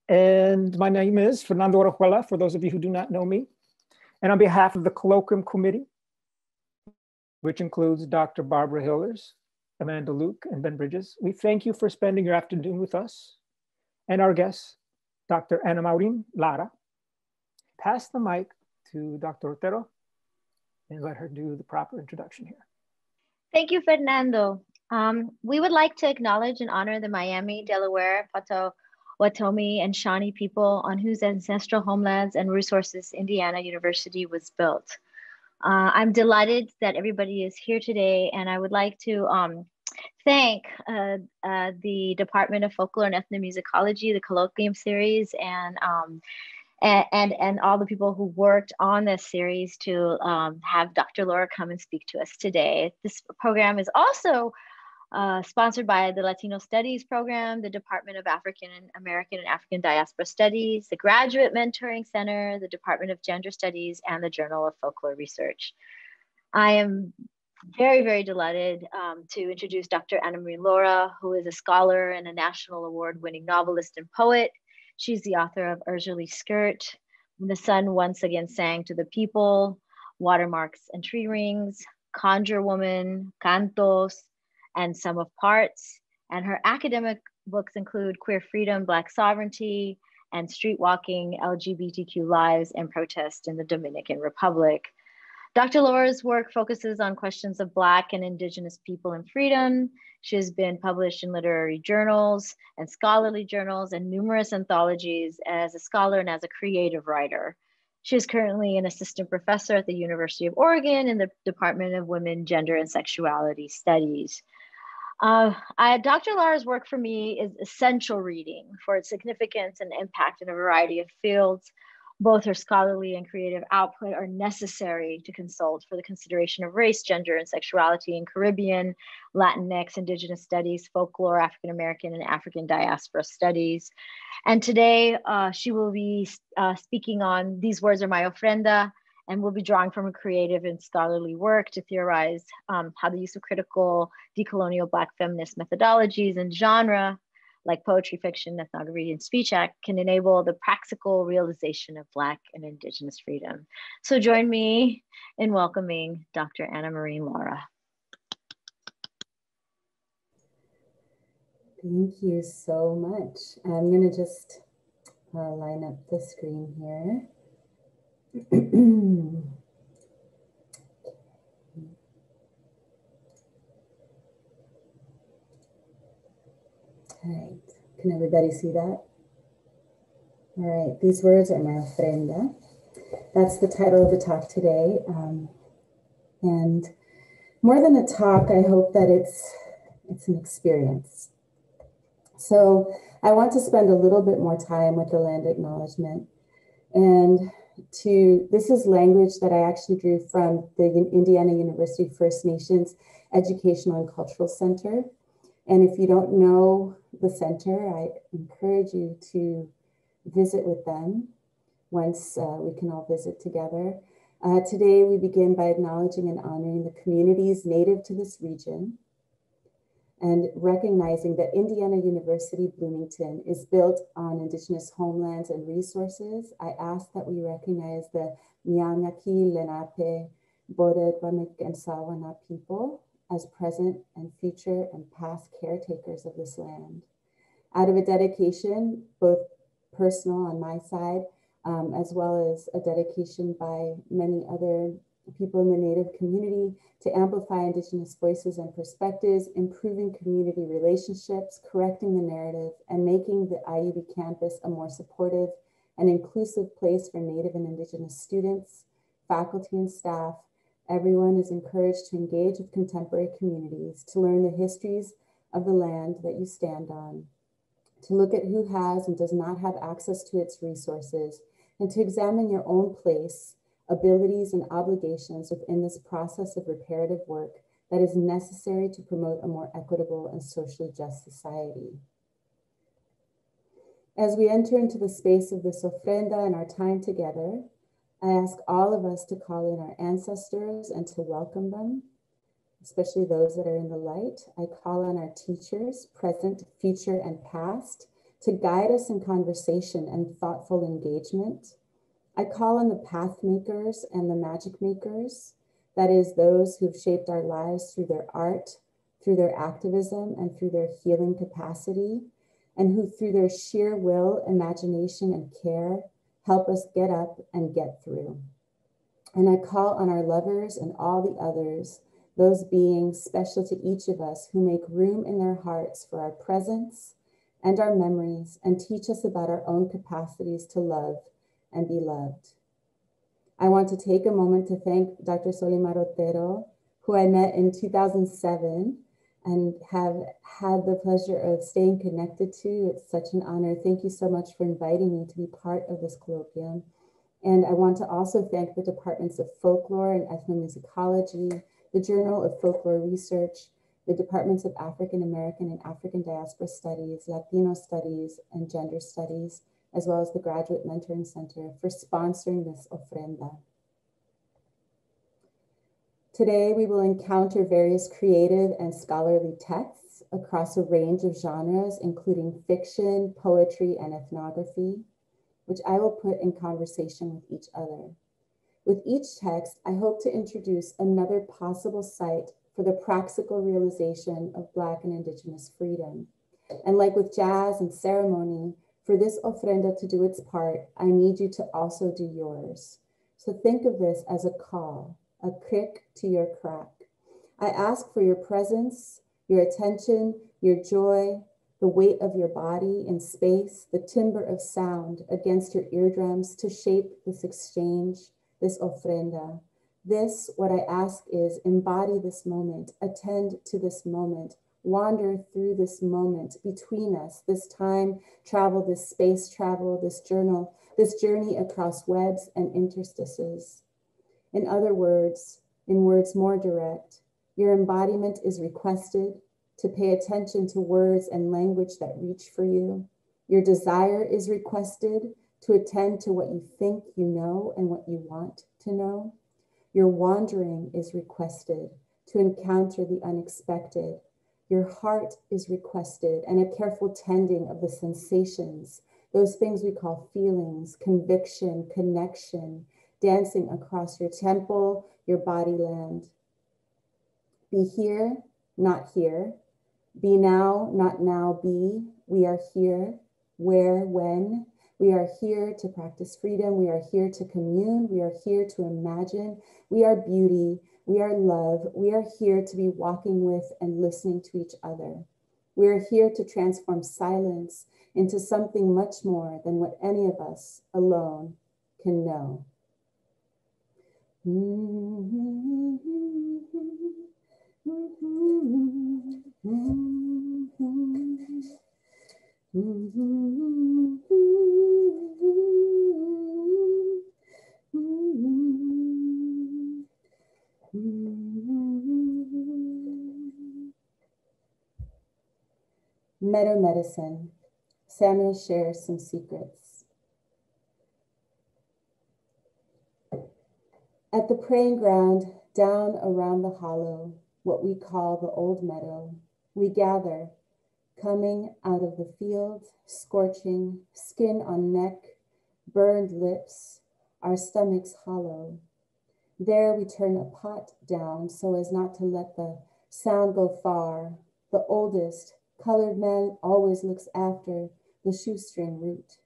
And my name is Fernando Orejuela, for those of you who do not know me. And on behalf of the Colloquium Committee, which includes Dr. Barbara Hillers, Amanda Luke, and Ben Bridges, we thank you for spending your afternoon with us and our guest, Dr. Ana-Maurine Lara. Pass the mic to Dr. Otero and let her do the proper introduction here. Thank you, Fernando. We would like to acknowledge and honor the Miami, Delaware, Potawatomi, and Shawnee people on whose ancestral homelands and resources Indiana University was built. I'm delighted that everybody is here today, and I would like to thank the Department of Folklore and Ethnomusicology, the Colloquium series, and all the people who worked on this series to have Dr. Lara come and speak to us today. This program is also sponsored by the Latino Studies program, the Department of African American and African Diaspora Studies, the Graduate Mentoring Center, the Department of Gender Studies, and the Journal of Folklore Research. I am very, very delighted to introduce Dr. Ana-Maurine Lara, who is a scholar and a national award-winning novelist and poet. She's the author of Erzulie Skirt, The Sun Once Again Sang to the People, Watermarks and Tree Rings, Kohnjehr Woman, Cantos, and Sum of Parts. And her academic books include Queer Freedom, Black Sovereignty, and Streetwalking, LGBTQ Lives and Protest in the Dominican Republic. Dr. Lara's work focuses on questions of Black and Indigenous people and freedom. She has been published in literary journals and scholarly journals and numerous anthologies as a scholar and as a creative writer. She is currently an assistant professor at the University of Oregon in the Department of Women, Gender, and Sexuality Studies. Dr. Lara's work for me is essential reading for its significance and impact in a variety of fields. Both her scholarly and creative output are necessary to consult for the consideration of race, gender, and sexuality in Caribbean, Latinx, Indigenous studies, folklore, African American, and African diaspora studies. And today she will be speaking on These Words Are My Ofrenda, and we'll be drawing from her creative and scholarly work to theorize how the use of critical decolonial Black feminist methodologies and genre, like poetry, fiction, ethnography, and speech act, can enable the praxical realization of Black and Indigenous freedom. So join me in welcoming Dr. Ana-Maurine Lara. Thank you so much. I'm gonna just line up the screen here. All right, can everybody see that? All right, these words are my ofrenda. That's the title of the talk today. And more than a talk, I hope that it's an experience. So I want to spend a little bit more time with the land acknowledgement. And this is language that I actually drew from the Indiana University First Nations Educational and Cultural Center. And if you don't know the center, I encourage you to visit with them once we can all visit together. Today, we begin by acknowledging and honoring the communities native to this region and recognizing that Indiana University Bloomington is built on Indigenous homelands and resources. I ask that we recognize the Mianaki, Lenape, Bodet, and Sawana people as present and future and past caretakers of this land. Out of a dedication, both personal on my side, as well as a dedication by many other people in the Native community to amplify Indigenous voices and perspectives, improving community relationships, correcting the narrative, and making the IUB campus a more supportive and inclusive place for Native and Indigenous students, faculty and staff. Everyone is encouraged to engage with contemporary communities, to learn the histories of the land that you stand on, to look at who has and does not have access to its resources, and to examine your own place, abilities, and obligations within this process of reparative work that is necessary to promote a more equitable and socially just society. As we enter into the space of this ofrenda and our time together, I ask all of us to call in our ancestors and to welcome them, especially those that are in the light. I call on our teachers, present, future, and past, to guide us in conversation and thoughtful engagement. I call on the path makers and the magic makers, that is, those who've shaped our lives through their art, through their activism, and through their healing capacity, and who through their sheer will, imagination, and care help us get up and get through. And I call on our lovers and all the others, those beings special to each of us who make room in their hearts for our presence and our memories and teach us about our own capacities to love and be loved. I want to take a moment to thank Dr. Solimar Otero, who I met in 2007 and have had the pleasure of staying connected to. It's such an honor. Thank you so much for inviting me to be part of this colloquium. And I want to also thank the Departments of Folklore and Ethnomusicology, the Journal of Folklore Research, the Departments of African American and African Diaspora Studies, Latino Studies, and Gender Studies, as well as the Graduate Mentoring Center for sponsoring this ofrenda. Today, we will encounter various creative and scholarly texts across a range of genres, including fiction, poetry, and ethnography, which I will put in conversation with each other. With each text, I hope to introduce another possible site for the praxical realization of Black and Indigenous freedom. And like with jazz and ceremony, for this ofrenda to do its part, I need you to also do yours. So think of this as a call, a crick to your crack. I ask for your presence, your attention, your joy, the weight of your body in space, the timbre of sound against your eardrums to shape this exchange, this ofrenda. This, what I ask is, embody this moment, attend to this moment, wander through this moment between us, this time travel, this space travel, this journey across webs and interstices. In other words, in words more direct, your embodiment is requested to pay attention to words and language that reach for you. Your desire is requested to attend to what you think you know and what you want to know. Your wandering is requested to encounter the unexpected. Your heart is requested, and a careful tending of the sensations, those things we call feelings, conviction, connection, dancing across your temple, your body land. Be here, not here. Be now, not now, be. We are here. Where, when. We are here to practice freedom. We are here to commune. We are here to imagine. We are beauty. We are love. We are here to be walking with and listening to each other. We are here to transform silence into something much more than what any of us alone can know. Meadow medicine. Samuel shares some secrets. At the praying ground, down around the hollow, what we call the old meadow, we gather, coming out of the field, scorching, skin on neck, burned lips, our stomachs hollow. There we turn a pot down so as not to let the sound go far. The oldest, colored man always looks after the shoestring root.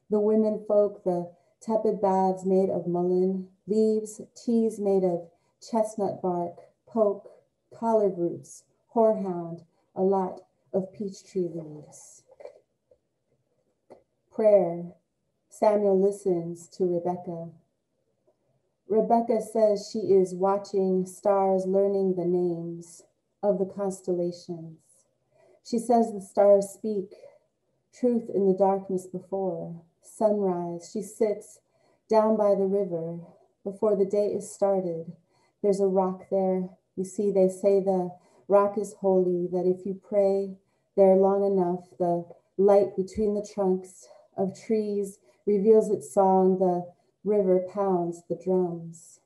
The women folk, the tepid baths made of mullein, leaves, teas made of chestnut bark, poke, collard roots, horehound, a lot of peach tree leaves. Prayer. Samuel listens to Rebecca. Rebecca says she is watching stars, learning the names of the constellations. She says the stars speak truth in the darkness before sunrise. She sits down by the river before the day is started. There's a rock there. You see, they say the rock is holy, that if you pray there long enough, the light between the trunks of trees reveals its song. The river pounds the drums.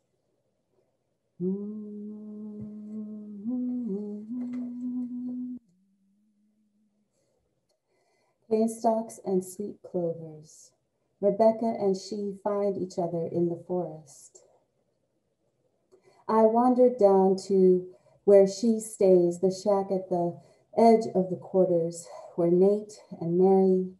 beanstalks and sweet clovers. Rebecca and she find each other in the forest. I wandered down to where she stays, the shack at the edge of the quarters, where Nate and Mary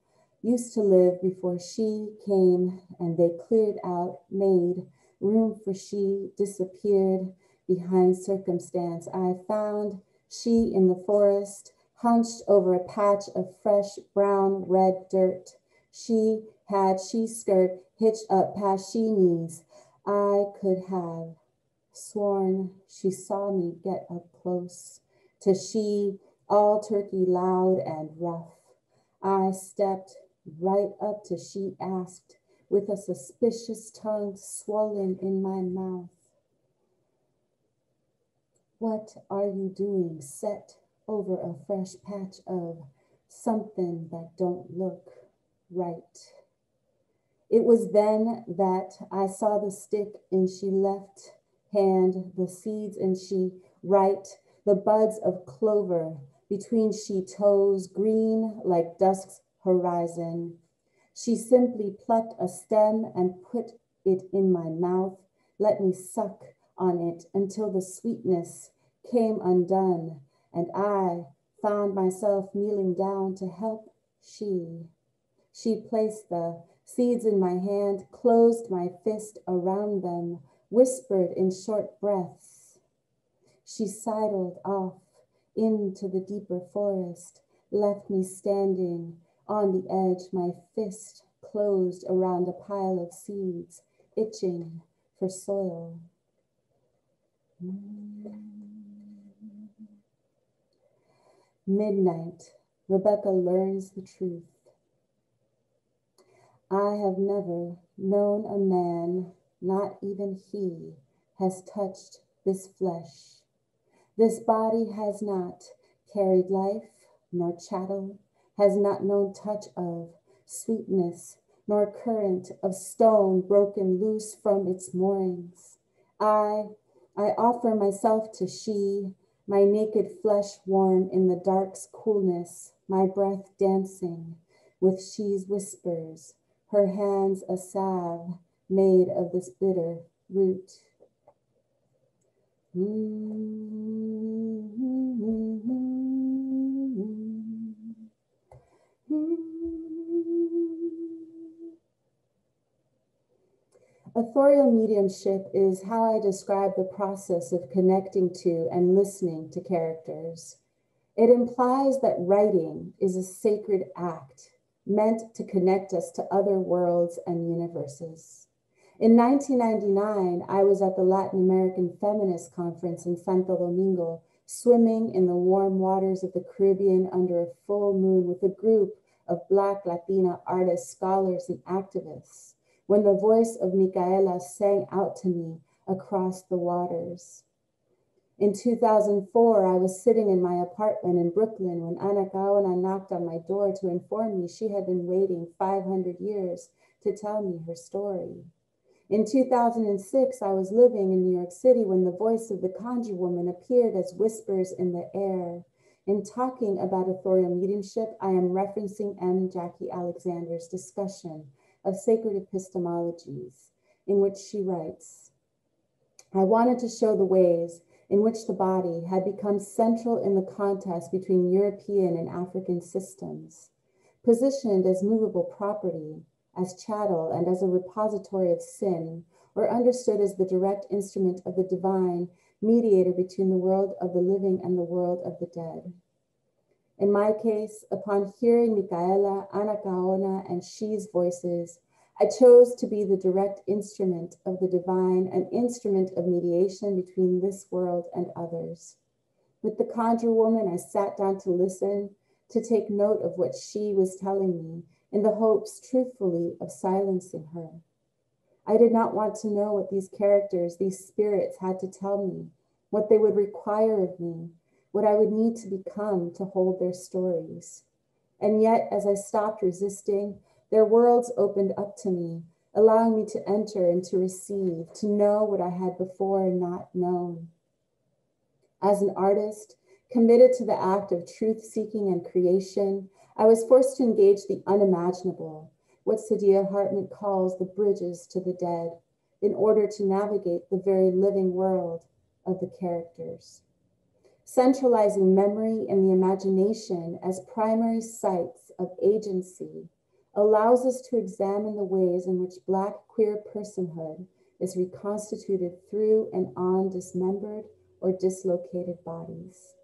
used to live before she came and they cleared out, made room for she, disappeared behind circumstance. I found she in the forest, hunched over a patch of fresh brown red dirt. She had she skirt hitched up past she knees. I could have sworn she saw me get up close to she, all turkey loud and rough. I stepped right up to she, asked with a suspicious tongue swollen in my mouth, "What are you doing set over a fresh patch of something that don't look right?" It was then that I saw the stick in she left hand, the seeds in she right, the buds of clover between she toes, green like dusk's horizon. She simply plucked a stem and put it in my mouth, let me suck on it until the sweetness came undone, and I found myself kneeling down to help she. She placed the seeds in my hand, closed my fist around them, whispered in short breaths. She sidled off into the deeper forest, left me standing on the edge, my fist closed around a pile of seeds, itching for soil. Midnight, Rebecca learns the truth. I have never known a man, not even he, has touched this flesh. This body has not carried life, nor chattel, has not known touch of sweetness, nor current of stone broken loose from its moorings. I offer myself to she, my naked flesh warm in the dark's coolness, my breath dancing with she's whispers, her hands a salve made of this bitter root. Authorial mediumship is how I describe the process of connecting to and listening to characters. It implies that writing is a sacred act meant to connect us to other worlds and universes. In 1999, I was at the Latin American Feminist Conference in Santo Domingo, swimming in the warm waters of the Caribbean under a full moon with a group of Black Latina artists, scholars, and activists, when the voice of Micaela sang out to me across the waters. In 2004, I was sitting in my apartment in Brooklyn when Ana-Maurine knocked on my door to inform me she had been waiting 500 years to tell me her story. In 2006, I was living in New York City when the voice of the Kohnjehr Woman appeared as whispers in the air. In talking about authorial mediumship, I am referencing M. Jackie Alexander's discussion of sacred epistemologies, in which she writes, "I wanted to show the ways in which the body had become central in the contest between European and African systems, positioned as movable property, as chattel, and as a repository of sin, or understood as the direct instrument of the divine mediator between the world of the living and the world of the dead. In my case, upon hearing Micaela, Ana-Maurine, and she's voices, I chose to be the direct instrument of the divine, an instrument of mediation between this world and others. With the Kohnjehr Woman, I sat down to listen, to take note of what she was telling me, in the hopes, truthfully, of silencing her. I did not want to know what these characters, these spirits had to tell me, what they would require of me, what I would need to become to hold their stories. And yet, as I stopped resisting, their worlds opened up to me, allowing me to enter and to receive, to know what I had before not known. As an artist, committed to the act of truth-seeking and creation, I was forced to engage the unimaginable, what Saidiya Hartman calls the bridges to the dead, in order to navigate the very living world of the characters. Centralizing memory and the imagination as primary sites of agency allows us to examine the ways in which Black queer personhood is reconstituted through and on dismembered or dislocated bodies.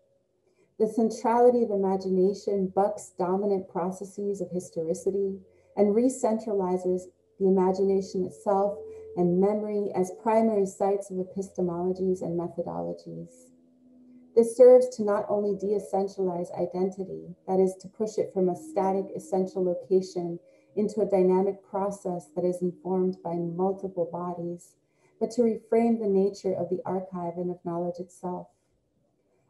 The centrality of imagination bucks dominant processes of historicity and re-centralizes the imagination itself and memory as primary sites of epistemologies and methodologies. This serves to not only de-essentialize identity, that is, to push it from a static essential location into a dynamic process that is informed by multiple bodies, but to reframe the nature of the archive and of knowledge itself.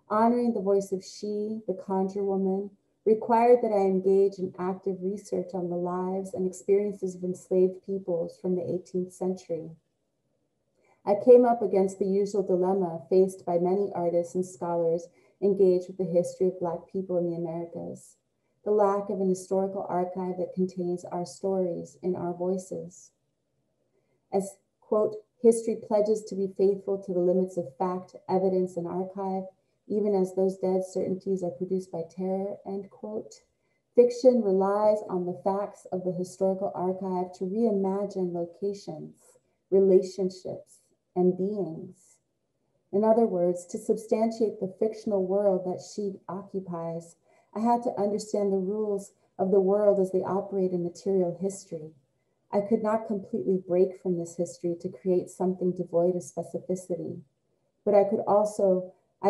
Honoring the voice of she, the Kohnjehr Woman, required that I engage in active research on the lives and experiences of enslaved peoples from the 18th century. I came up against the usual dilemma faced by many artists and scholars engaged with the history of Black people in the Americas, the lack of an historical archive that contains our stories and our voices. As, quote, history pledges to be faithful to the limits of fact, evidence, and archive, even as those dead certainties are produced by terror, end quote, fiction relies on the facts of the historical archive to reimagine locations, relationships, and beings. In other words, to substantiate the fictional world that she occupies, I had to understand the rules of the world as they operate in material history. I could not completely break from this history to create something devoid of specificity, but I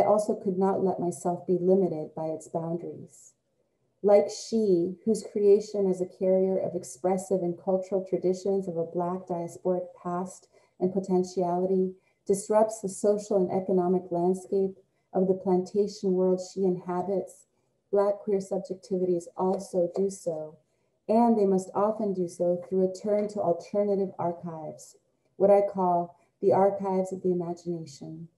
also could not let myself be limited by its boundaries. Like she, whose creation as a carrier of expressive and cultural traditions of a Black diasporic past and potentiality disrupts the social and economic landscape of the plantation world she inhabits, Black queer subjectivities also do so, and they must often do so through a turn to alternative archives, what I call the archives of the imagination.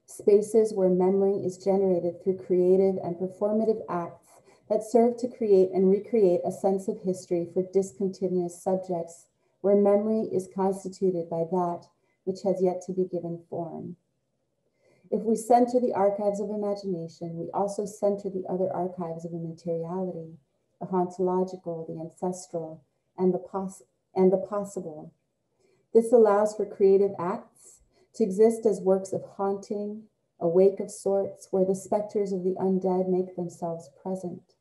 Spaces where memory is generated through creative and performative acts that serve to create and recreate a sense of history for discontinuous subjects, where memory is constituted by that which has yet to be given form. If we center the archives of imagination, we also center the other archives of immateriality, the hauntological, the ancestral, and the possible. This allows for creative acts to exist as works of haunting, a wake of sorts, where the specters of the undead make themselves present.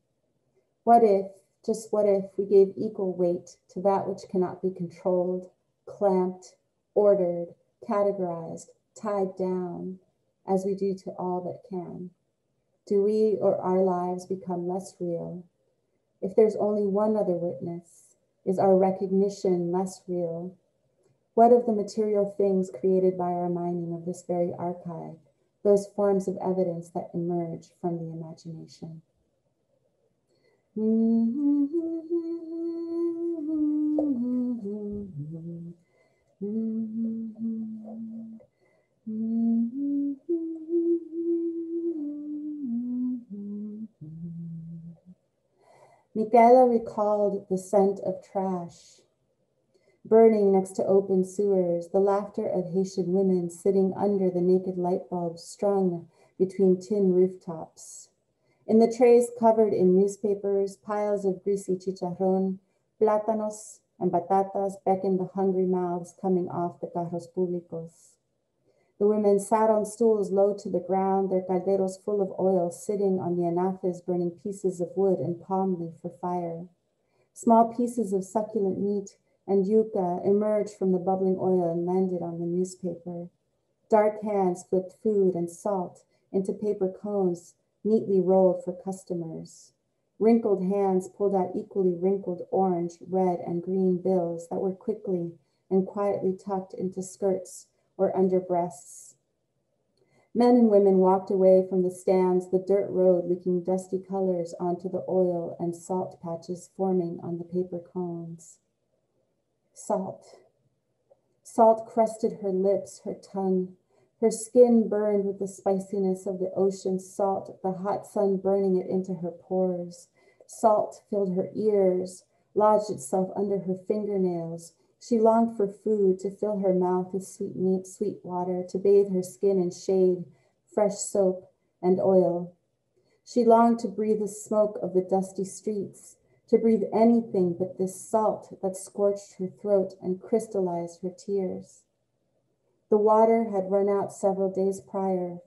What if, just what if, we gave equal weight to that which cannot be controlled, clamped, ordered, categorized, tied down, as we do to all that can? Do we or our lives become less real? If there's only one other witness, is our recognition less real? What of the material things created by our mining of this very archive, those forms of evidence that emerge from the imagination? Michaela recalled the scent of trash, burning next to open sewers, the laughter of Haitian women sitting under the naked light bulbs strung between tin rooftops. In the trays covered in newspapers, piles of greasy chicharrón, plátanos, and batatas beckoned the hungry mouths coming off the carros públicos. The women sat on stools low to the ground, their calderos full of oil, sitting on the anafes, burning pieces of wood and palm leaf for fire. Small pieces of succulent meat and yuca emerged from the bubbling oil and landed on the newspaper. Dark hands flipped food and salt into paper cones neatly rolled for customers. Wrinkled hands pulled out equally wrinkled orange, red, and green bills that were quickly and quietly tucked into skirts or under breasts. Men and women walked away from the stands, the dirt road leaking dusty colors onto the oil and salt patches forming on the paper cones. Salt. Salt crusted her lips, her tongue. Her skin burned with the spiciness of the ocean salt, the hot sun burning it into her pores. Salt filled her ears, lodged itself under her fingernails. She longed for food, to fill her mouth with sweet meat, sweet water, to bathe her skin in shade, fresh soap, and oil. She longed to breathe the smoke of the dusty streets, to breathe anything but this salt that scorched her throat and crystallized her tears. The water had run out several days prior.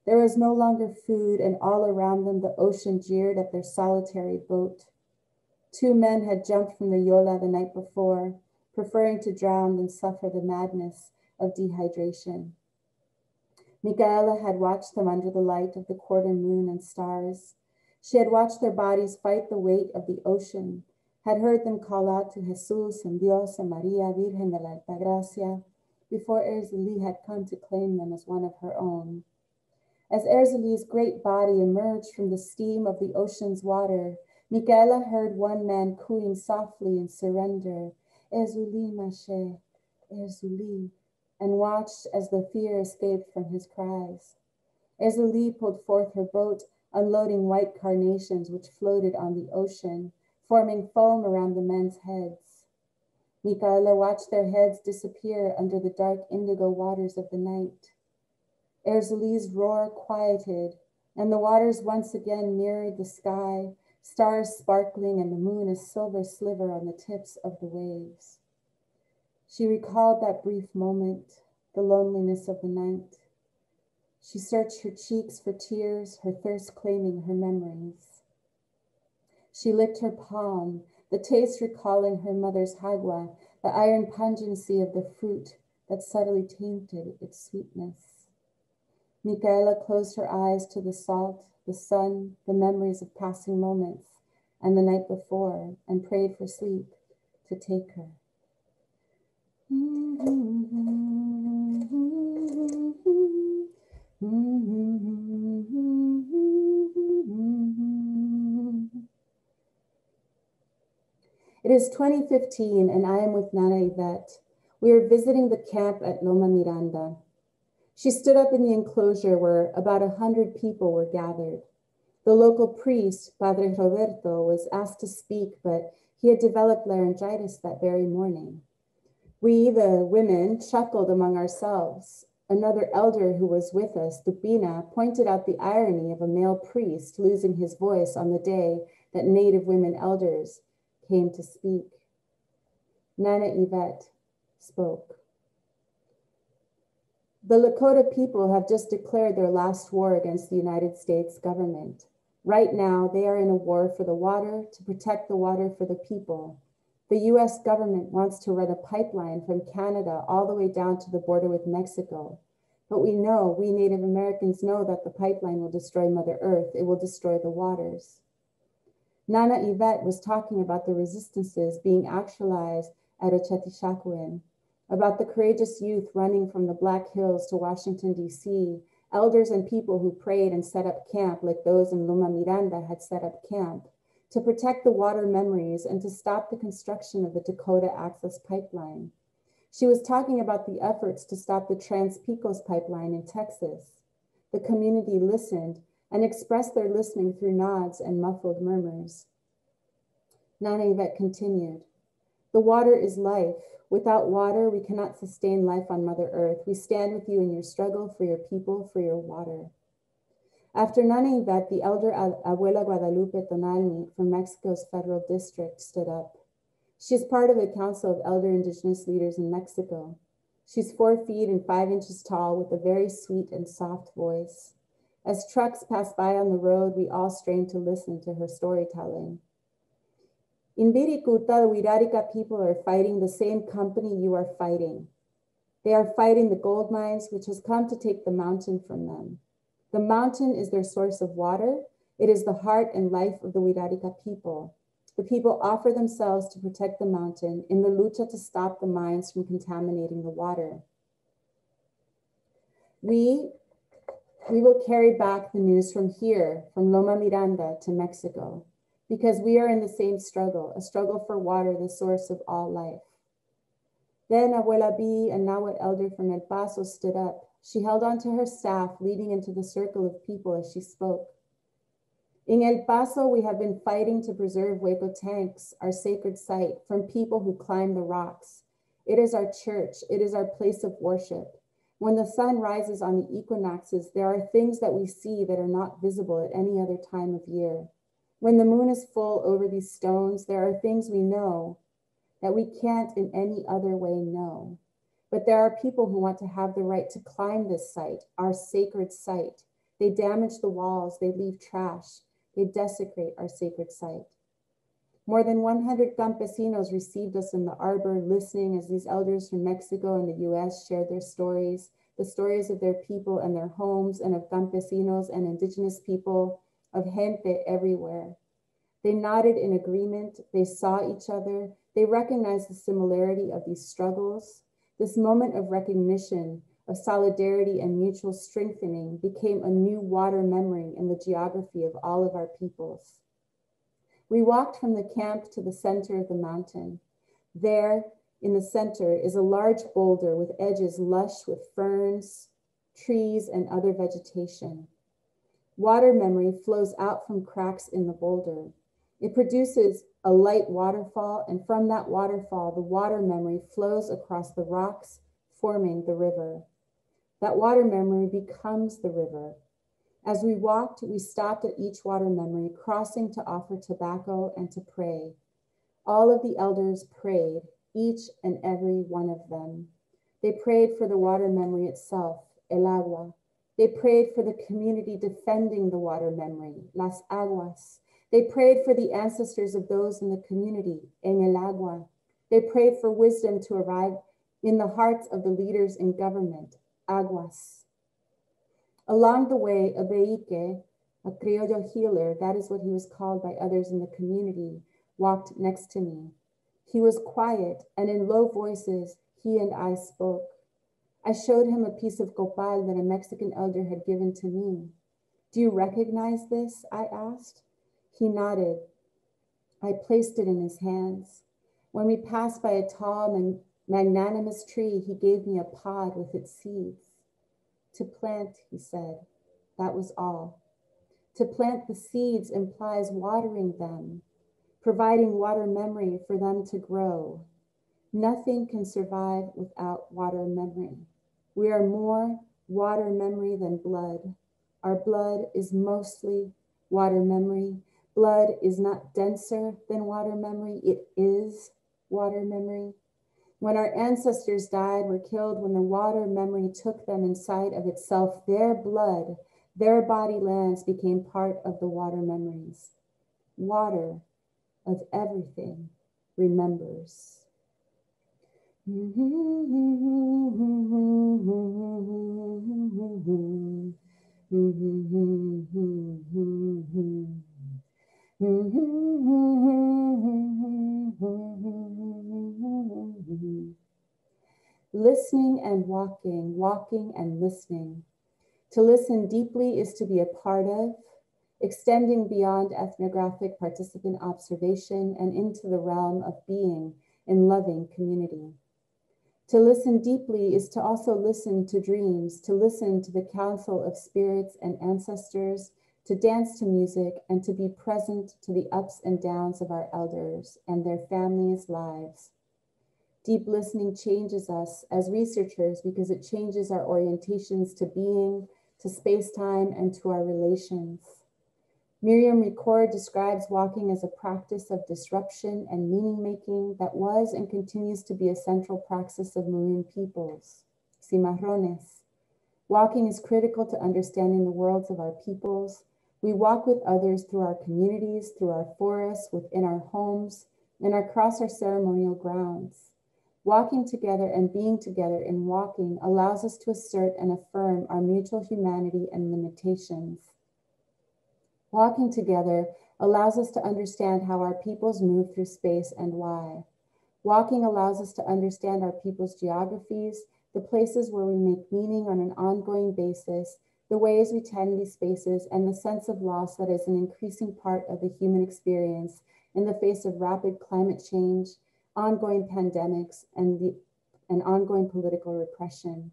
There was no longer food, and all around them the ocean jeered at their solitary boat. 2 men had jumped from the Yola the night before, preferring to drown than suffer the madness of dehydration. Micaela had watched them under the light of the quarter moon and stars. She had watched their bodies fight the weight of the ocean, had heard them call out to Jesus and Dios and Maria, Virgen de la Altagracia, before Erzulie had come to claim them as one of her own. As Erzulie's great body emerged from the steam of the ocean's water, Micaela heard one man cooing softly in surrender, Erzulie, Mache, Erzulie, and watched as the fear escaped from his cries. Erzulie pulled forth her boat, unloading white carnations which floated on the ocean, forming foam around the men's heads. Micaela watched their heads disappear under the dark indigo waters of the night. Erzulie's roar quieted, and the waters once again mirrored the sky, stars sparkling and the moon a silver sliver on the tips of the waves. She recalled that brief moment, the loneliness of the night. She searched her cheeks for tears, her thirst claiming her memories. She licked her palm, the taste recalling her mother's hagua, the iron pungency of the fruit that subtly tainted its sweetness. Micaela closed her eyes to the salt, the sun, the memories of passing moments, and the night before, and prayed for sleep to take her. It is 2015 and I am with Nana Yvette. We are visiting the camp at Loma Miranda. She stood up in the enclosure where about 100 people were gathered. The local priest, Padre Roberto, was asked to speak, but he had developed laryngitis that very morning. We, the women, chuckled among ourselves. Another elder who was with us, Dupina, pointed out the irony of a male priest losing his voice on the day that Native women elders came to speak. Nana Yvette spoke. The Lakota people have just declared their last war against the United States government. Right now, they are in a war for the water, to protect the water for the people. The US government wants to run a pipeline from Canada all the way down to the border with Mexico. But we Native Americans know that the pipeline will destroy Mother Earth. It will destroy the waters. Nana Yvette was talking about the resistances being actualized at Ochatishakuin, about the courageous youth running from the Black Hills to Washington, D.C., elders and people who prayed and set up camp like those in Loma Miranda had set up camp, to protect the water memories and to stop the construction of the Dakota Access Pipeline. She was talking about the efforts to stop the Trans-Pecos Pipeline in Texas. The community listened and expressed their listening through nods and muffled murmurs. Nana Yvette continued, "The water is life. Without water, we cannot sustain life on Mother Earth. We stand with you in your struggle for your people, for your water." After Nana Yvette, the elder Abuela Guadalupe Tonalmi from Mexico's federal district stood up. She's part of the Council of Elder Indigenous Leaders in Mexico. She's 4 feet and 5 inches tall with a very sweet and soft voice. As trucks pass by on the road, we all strain to listen to her storytelling. In Birikuta, the Wirarika people are fighting the same company you are fighting. They are fighting the gold mines, which has come to take the mountain from them. The mountain is their source of water. It is the heart and life of the Wirarika people. The people offer themselves to protect the mountain in the lucha to stop the mines from contaminating the water. We will carry back the news from here, from Loma Miranda to Mexico, because we are in the same struggle, a struggle for water, the source of all life. Then Abuela B, a Nahuatl elder from El Paso, stood up. She held on to her staff, leading into the circle of people as she spoke. In El Paso, we have been fighting to preserve Hueco tanks, our sacred site, from people who climb the rocks. It is our church. It is our place of worship. When the sun rises on the equinoxes, there are things that we see that are not visible at any other time of year. When the moon is full over these stones, there are things we know that we can't in any other way know. But there are people who want to have the right to climb this site, our sacred site. They damage the walls, they leave trash, they desecrate our sacred site. More than 100 campesinos received us in the arbor, listening as these elders from Mexico and the US shared their stories, the stories of their people and their homes, and of campesinos and indigenous people, of gente everywhere. They nodded in agreement, they saw each other, they recognized the similarity of these struggles. This moment of recognition, of solidarity and mutual strengthening became a new water memory in the geography of all of our peoples. We walked from the camp to the center of the mountain. There, in the center, is a large boulder with edges lush with ferns, trees, and other vegetation. Water memory flows out from cracks in the boulder. It produces a light waterfall, and from that waterfall, the water memory flows across the rocks, forming the river. That water memory becomes the river. As we walked, we stopped at each water memory, crossing to offer tobacco and to pray. All of the elders prayed, each and every one of them. They prayed for the water memory itself, el agua. They prayed for the community defending the water memory, las aguas. They prayed for the ancestors of those in the community, en el agua. They prayed for wisdom to arrive in the hearts of the leaders in government, aguas. Along the way, a beique, a criollo healer, that is what he was called by others in the community, walked next to me. He was quiet, and in low voices, he and I spoke. I showed him a piece of copal that a Mexican elder had given to me. Do you recognize this? I asked. He nodded. I placed it in his hands. When we passed by a tall and magnanimous tree, he gave me a pod with its seeds. To plant, he said, that was all. To plant the seeds implies watering them, providing water memory for them to grow. Nothing can survive without water memory. We are more water memory than blood. Our blood is mostly water memory. Blood is not denser than water memory. It is water memory. When our ancestors died, were killed, when the water memory took them inside of itself, their blood, their body lands became part of the water memories. Water of everything remembers. Listening and walking, walking and listening. To listen deeply is to be a part of, extending beyond ethnographic participant observation and into the realm of being in loving community. To listen deeply is to also listen to dreams, to listen to the counsel of spirits and ancestors, to dance to music, and to be present to the ups and downs of our elders and their families' lives. Deep listening changes us as researchers because it changes our orientations to being, to space-time, and to our relations. Miriam Ricord describes walking as a practice of disruption and meaning-making that was and continues to be a central praxis of Maroon peoples, cimarrones. Walking is critical to understanding the worlds of our peoples. We walk with others through our communities, through our forests, within our homes, and across our ceremonial grounds. Walking together and being together in walking allows us to assert and affirm our mutual humanity and limitations. Walking together allows us to understand how our peoples move through space and why. Walking allows us to understand our people's geographies, the places where we make meaning on an ongoing basis, the ways we tend these spaces, and the sense of loss that is an increasing part of the human experience in the face of rapid climate change, ongoing pandemics, and ongoing political repression.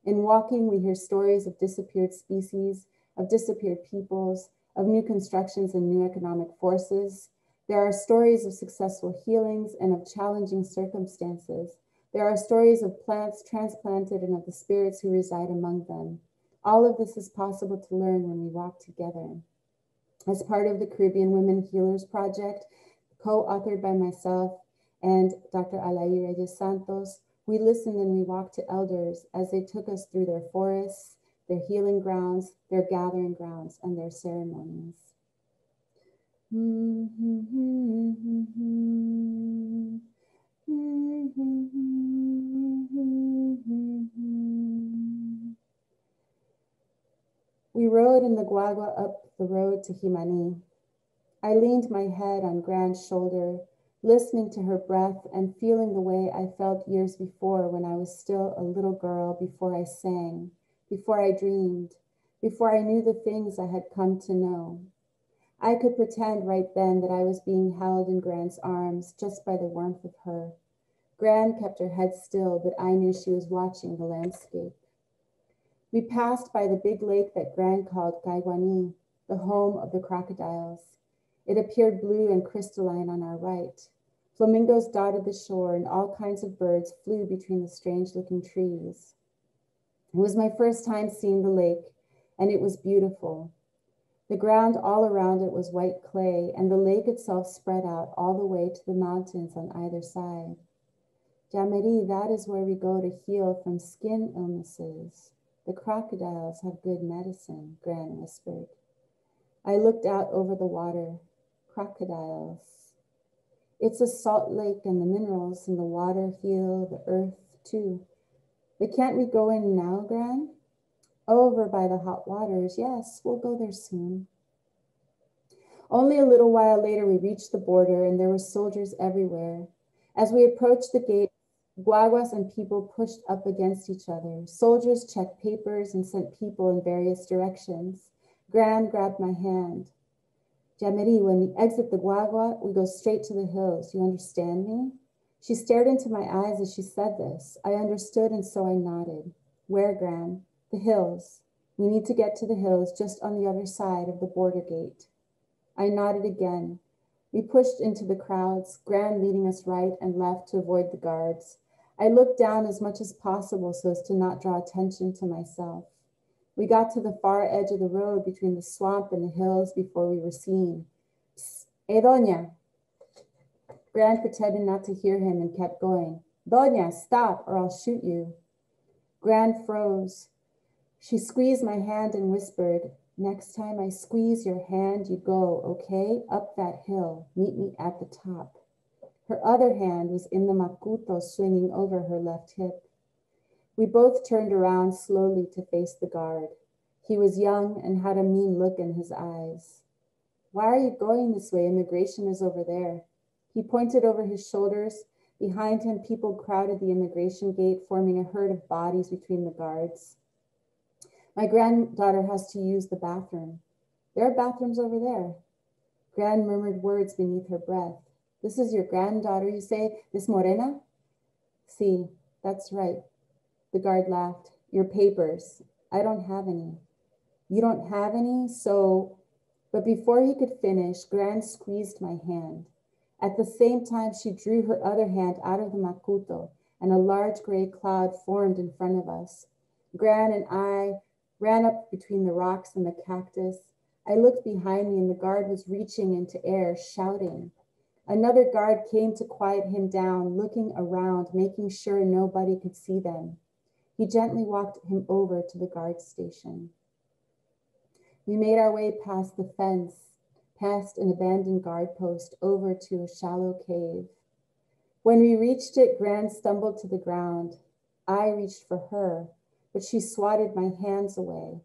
In walking, we hear stories of disappeared species, of disappeared peoples, of new constructions and new economic forces. There are stories of successful healings and of challenging circumstances. There are stories of plants transplanted and of the spirits who reside among them. All of this is possible to learn when we walk together. As part of the Caribbean Women Healers Project, co-authored by myself and Dr. Alaí Reyes Santos, we listened and we walked to elders as they took us through their forests, their healing grounds, their gathering grounds, and their ceremonies. We rode in the guagua up the road to Jimani. I leaned my head on Gran's shoulder, listening to her breath and feeling the way I felt years before when I was still a little girl, before I sang, before I dreamed, before I knew the things I had come to know. I could pretend right then that I was being held in Gran's arms just by the warmth of her. Gran kept her head still, but I knew she was watching the landscape. We passed by the big lake that Gran called Caiguani, the home of the crocodiles. It appeared blue and crystalline on our right. Flamingos dotted the shore and all kinds of birds flew between the strange-looking trees. It was my first time seeing the lake, and it was beautiful. The ground all around it was white clay, and the lake itself spread out all the way to the mountains on either side. Jameri, that is where we go to heal from skin illnesses. The crocodiles have good medicine, Gran whispered. I looked out over the water. Crocodiles. It's a salt lake, and the minerals in the water heal the earth too. But can't we go in now, Gran? Over by the hot waters. Yes, we'll go there soon. Only a little while later, we reached the border and there were soldiers everywhere. As we approached the gate, guaguas and people pushed up against each other. Soldiers checked papers and sent people in various directions. Gran grabbed my hand. Jameri, when we exit the guagua, we go straight to the hills. You understand me? She stared into my eyes as she said this. I understood, and so I nodded. Where, Gran? The hills. We need to get to the hills just on the other side of the border gate. I nodded again. We pushed into the crowds, Gran leading us right and left to avoid the guards. I looked down as much as possible so as to not draw attention to myself. We got to the far edge of the road between the swamp and the hills before we were seen. Psst, hey, Doña. Gran pretended not to hear him and kept going. Doña, stop or I'll shoot you. Gran froze. She squeezed my hand and whispered, next time I squeeze your hand, you go, okay? Up that hill. Meet me at the top. Her other hand was in the macuto swinging over her left hip. We both turned around slowly to face the guard. He was young and had a mean look in his eyes. Why are you going this way? Immigration is over there. He pointed over his shoulders. Behind him, people crowded the immigration gate, forming a herd of bodies between the guards. My granddaughter has to use the bathroom. There are bathrooms over there. Gran murmured words beneath her breath. This is your granddaughter, you say? This Morena? Sí, that's right. The guard laughed. Your papers. I don't have any. You don't have any? So, but before he could finish, Gran squeezed my hand. At the same time, she drew her other hand out of the macuto, and a large gray cloud formed in front of us. Gran and I ran up between the rocks and the cactus. I looked behind me, and the guard was reaching into air, shouting. Another guard came to quiet him down, looking around, making sure nobody could see them. He gently walked him over to the guard station. We made our way past the fence, past an abandoned guard post, over to a shallow cave. When we reached it, Gran stumbled to the ground. I reached for her, but she swatted my hands away.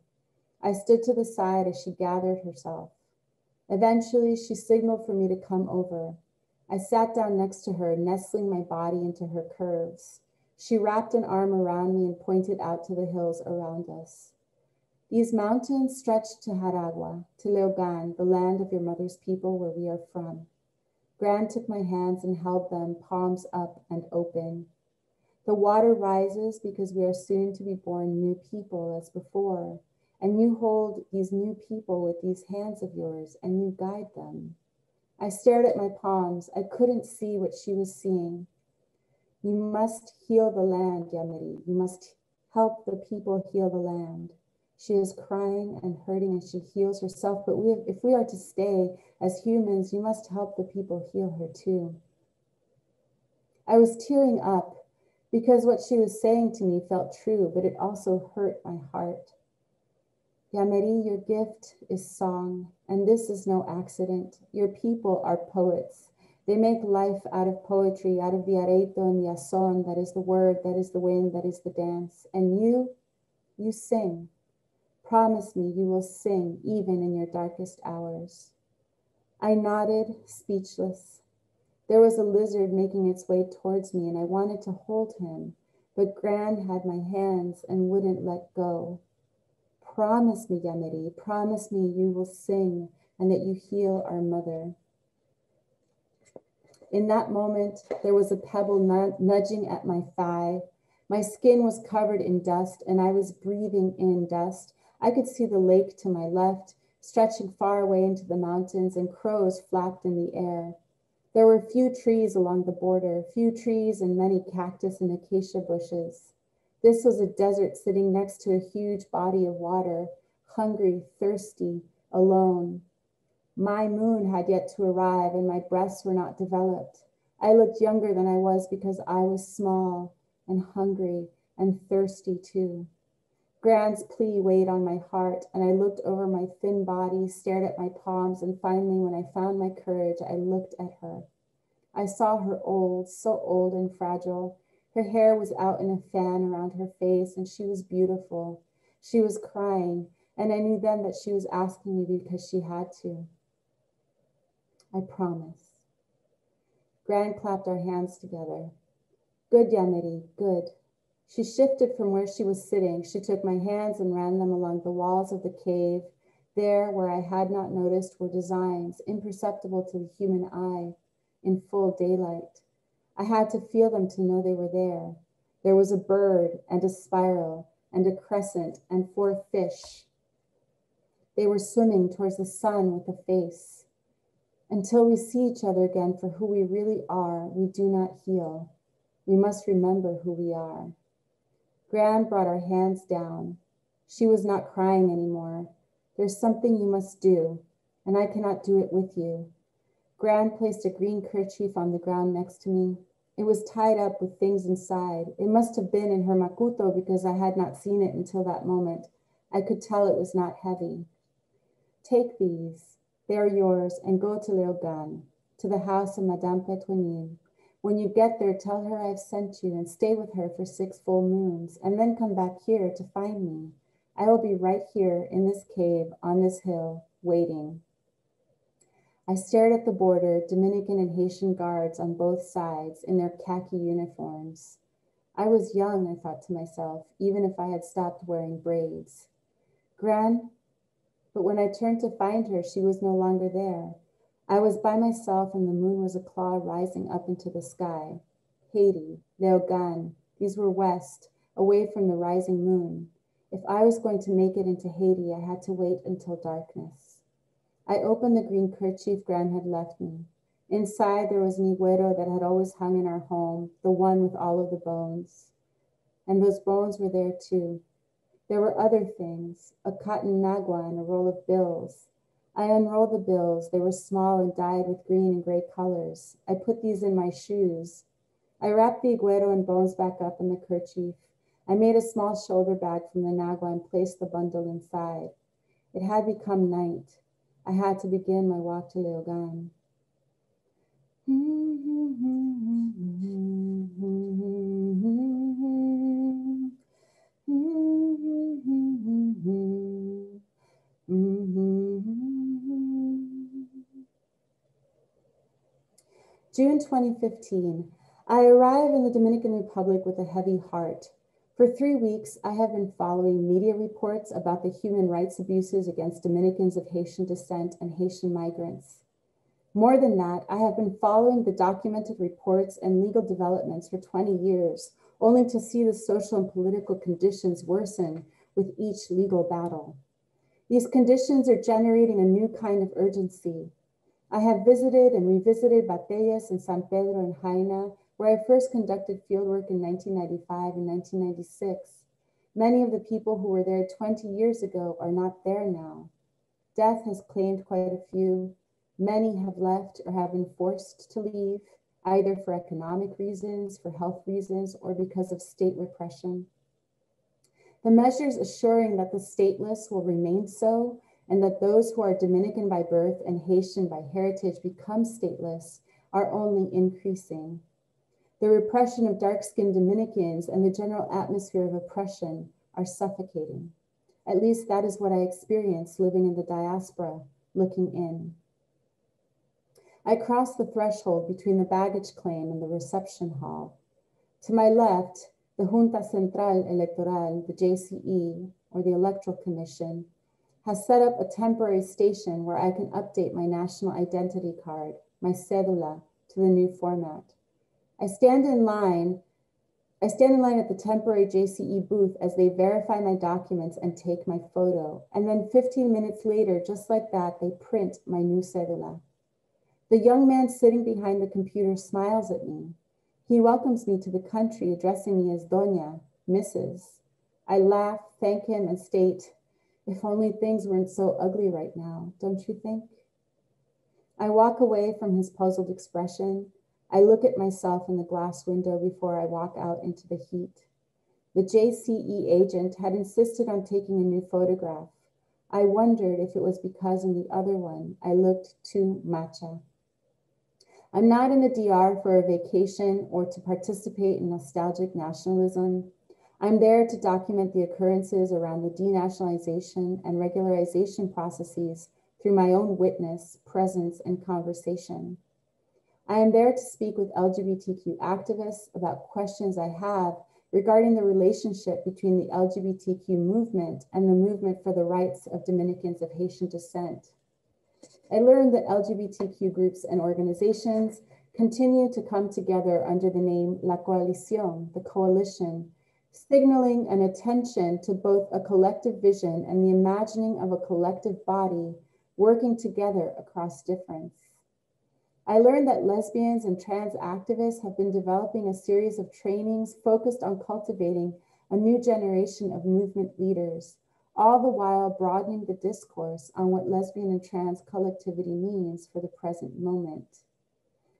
I stood to the side as she gathered herself. Eventually, she signaled for me to come over. I sat down next to her, nestling my body into her curves. She wrapped an arm around me and pointed out to the hills around us. These mountains stretch to Jaragua, to Leogan, the land of your mother's people where we are from. Gran took my hands and held them, palms up and open. The water rises because we are soon to be born new people as before, And you hold these new people with these hands of yours and you guide them. I stared at my palms. I couldn't see what she was seeing. You must heal the land, Yamiri. You must help the people heal the land. She is crying and hurting and she heals herself, but if we are to stay as humans, you must help the people heal her too. I was tearing up because what she was saying to me felt true, but it also hurt my heart. Yamiri, your gift is song, and this is no accident. Your people are poets. They make life out of poetry, out of the areito and the ason, that is the word, that is the wind, that is the dance. And you sing. Promise me you will sing even in your darkest hours. I nodded, speechless. There was a lizard making its way towards me and I wanted to hold him, but Gran had my hands and wouldn't let go. Promise me, Yamiri, promise me you will sing and that you heal our mother. In that moment, there was a pebble nudging at my thigh. My skin was covered in dust and I was breathing in dust. I could see the lake to my left, stretching far away into the mountains, and crows flapped in the air. There were few trees along the border, few trees and many cactus and acacia bushes. This was a desert sitting next to a huge body of water, hungry, thirsty, alone. My moon had yet to arrive and my breasts were not developed. I looked younger than I was because I was small and hungry and thirsty too. Gran's plea weighed on my heart and I looked over my thin body, stared at my palms, and finally when I found my courage, I looked at her. I saw her old, so old and fragile. Her hair was out in a fan around her face and she was beautiful. She was crying and I knew then that she was asking me because she had to. I promise. Gran clapped our hands together. Good, Yamiri, good. She shifted from where she was sitting. She took my hands and ran them along the walls of the cave. There, where I had not noticed, were designs imperceptible to the human eye in full daylight. I had to feel them to know they were there. There was a bird and a spiral and a crescent and 4 fish. They were swimming towards the sun with a face. Until we see each other again for who we really are, we do not heal. We must remember who we are. Gran brought our hands down. She was not crying anymore. There's something you must do, and I cannot do it with you. Gran placed a green kerchief on the ground next to me. It was tied up with things inside. It must have been in her makuto because I had not seen it until that moment. I could tell it was not heavy. Take these. They are yours, and go to Leogan, to the house of Madame Petonine. When you get there, tell her I've sent you and stay with her for 6 full moons, and then come back here to find me. I will be right here in this cave on this hill, waiting. I stared at the border, Dominican and Haitian guards on both sides in their khaki uniforms. I was young, I thought to myself, even if I had stopped wearing braids. Gran, but when I turned to find her, she was no longer there. I was by myself and the moon was a claw rising up into the sky. Haiti, Leogan, these were west, away from the rising moon. If I was going to make it into Haiti, I had to wait until darkness. I opened the green kerchief Gran had left me. Inside there was an iguero that had always hung in our home, the one with all of the bones. And those bones were there too. There were other things, a cotton nagua and a roll of bills. I unrolled the bills. They were small and dyed with green and gray colors. I put these in my shoes. I wrapped the iguero and bones back up in the kerchief. I made a small shoulder bag from the nagua and placed the bundle inside. It had become night. I had to begin my walk to Leogan. June 2015, I arrive in the Dominican Republic with a heavy heart. For 3 weeks, I have been following media reports about the human rights abuses against Dominicans of Haitian descent and Haitian migrants. More than that, I have been following the documented reports and legal developments for 20 years, only to see the social and political conditions worsen with each legal battle. These conditions are generating a new kind of urgency. I have visited and revisited Batallas in San Pedro and Jaina, where I first conducted fieldwork in 1995 and 1996. Many of the people who were there 20 years ago are not there now. Death has claimed quite a few. Many have left or have been forced to leave, either for economic reasons, for health reasons, or because of state repression. The measures assuring that the stateless will remain so, and that those who are Dominican by birth and Haitian by heritage become stateless, are only increasing. The repression of dark-skinned Dominicans and the general atmosphere of oppression are suffocating. At least that is what I experienced living in the diaspora, looking in. I crossed the threshold between the baggage claim and the reception hall. To my left, the Junta Central Electoral, the JCE, or the Electoral Commission, has set up a temporary station where I can update my national identity card, my cédula, to the new format. I stand in line at the temporary JCE booth as they verify my documents and take my photo. And then 15 minutes later, just like that, they print my new cédula. The young man sitting behind the computer smiles at me. He welcomes me to the country, addressing me as Doña, Mrs. I laugh, thank him, and state, if only things weren't so ugly right now, don't you think? I walk away from his puzzled expression. I look at myself in the glass window before I walk out into the heat. The JCE agent had insisted on taking a new photograph. I wondered if it was because in the other one, I looked too macha. I'm not in the DR for a vacation or to participate in nostalgic nationalism. I'm there to document the occurrences around the denationalization and regularization processes through my own witness, presence, and conversation. I am there to speak with LGBTQ activists about questions I have regarding the relationship between the LGBTQ movement and the movement for the rights of Dominicans of Haitian descent. I learned that LGBTQ groups and organizations continue to come together under the name La Coalición, the coalition, signaling an attention to both a collective vision and the imagining of a collective body working together across difference. I learned that lesbians and trans activists have been developing a series of trainings focused on cultivating a new generation of movement leaders, all the while broadening the discourse on what lesbian and trans collectivity means for the present moment.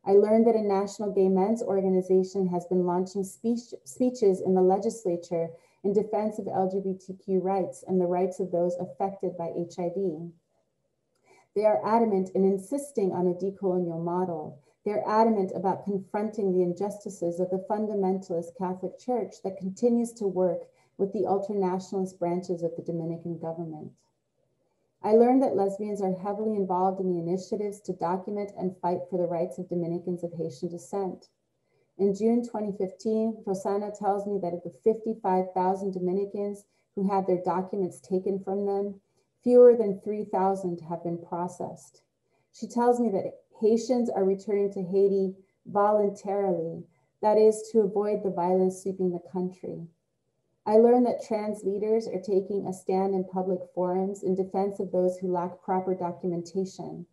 I learned that a national gay men's organization has been launching speeches in the legislature in defense of LGBTQ rights and the rights of those affected by HIV. They are adamant in insisting on a decolonial model. They're adamant about confronting the injustices of the fundamentalist Catholic Church that continues to work with the ultranationalist branches of the Dominican government. I learned that lesbians are heavily involved in the initiatives to document and fight for the rights of Dominicans of Haitian descent. In June 2015, Rosanna tells me that of the 55,000 Dominicans who had their documents taken from them, fewer than 3,000 have been processed. She tells me that Haitians are returning to Haiti voluntarily, that is, to avoid the violence sweeping the country. I learned that trans leaders are taking a stand in public forums in defense of those who lack proper documentation.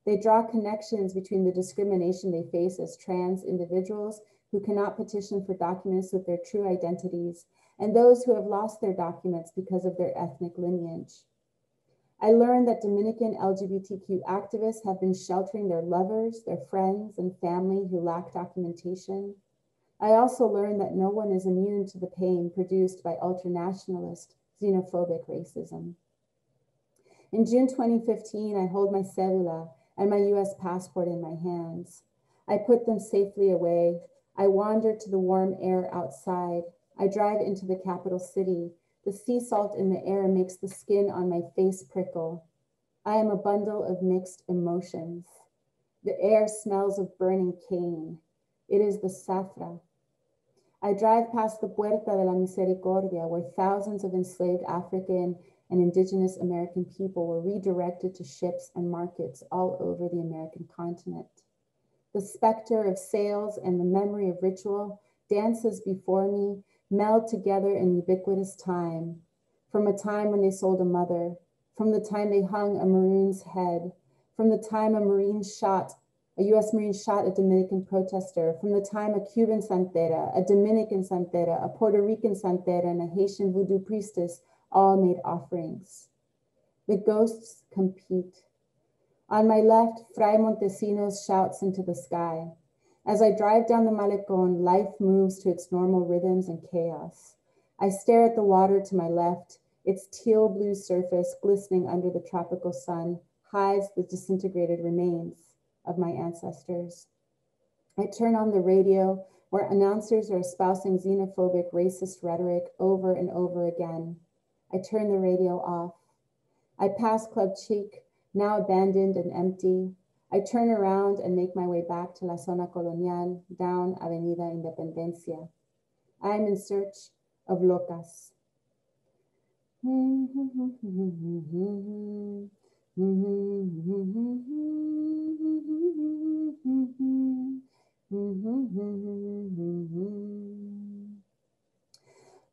They draw connections between the discrimination they face as trans individuals who cannot petition for documents with their true identities and those who have lost their documents because of their ethnic lineage. I learned that Dominican LGBTQ activists have been sheltering their lovers, their friends, and family who lack documentation. I also learned that no one is immune to the pain produced by ultranationalist, xenophobic racism. In June 2015, I hold my cédula and my US passport in my hands. I put them safely away. I wander to the warm air outside. I drive into the capital city. The sea salt in the air makes the skin on my face prickle. I am a bundle of mixed emotions. The air smells of burning cane. It is the Zafra. I drive past the Puerta de la Misericordia, where thousands of enslaved African and Indigenous American people were redirected to ships and markets all over the American continent. The specter of sales and the memory of ritual dances before me, meld together in ubiquitous time, from a time when they sold a mother, from the time they hung a Maroon's head, from the time a US Marine shot a Dominican protester, from the time a Cuban santera, a Dominican santera, a Puerto Rican santera, and a Haitian voodoo priestess all made offerings. The ghosts compete. On my left, Fray Montesinos shouts into the sky. As I drive down the Malecón, life moves to its normal rhythms and chaos. I stare at the water to my left, its teal blue surface glistening under the tropical sun hides the disintegrated remains of my ancestors. I turn on the radio where announcers are espousing xenophobic, racist rhetoric over and over again. I turn the radio off. I pass Club Chic, now abandoned and empty. I turn around and make my way back to La Zona Colonial, down Avenida Independencia. I am in search of locas.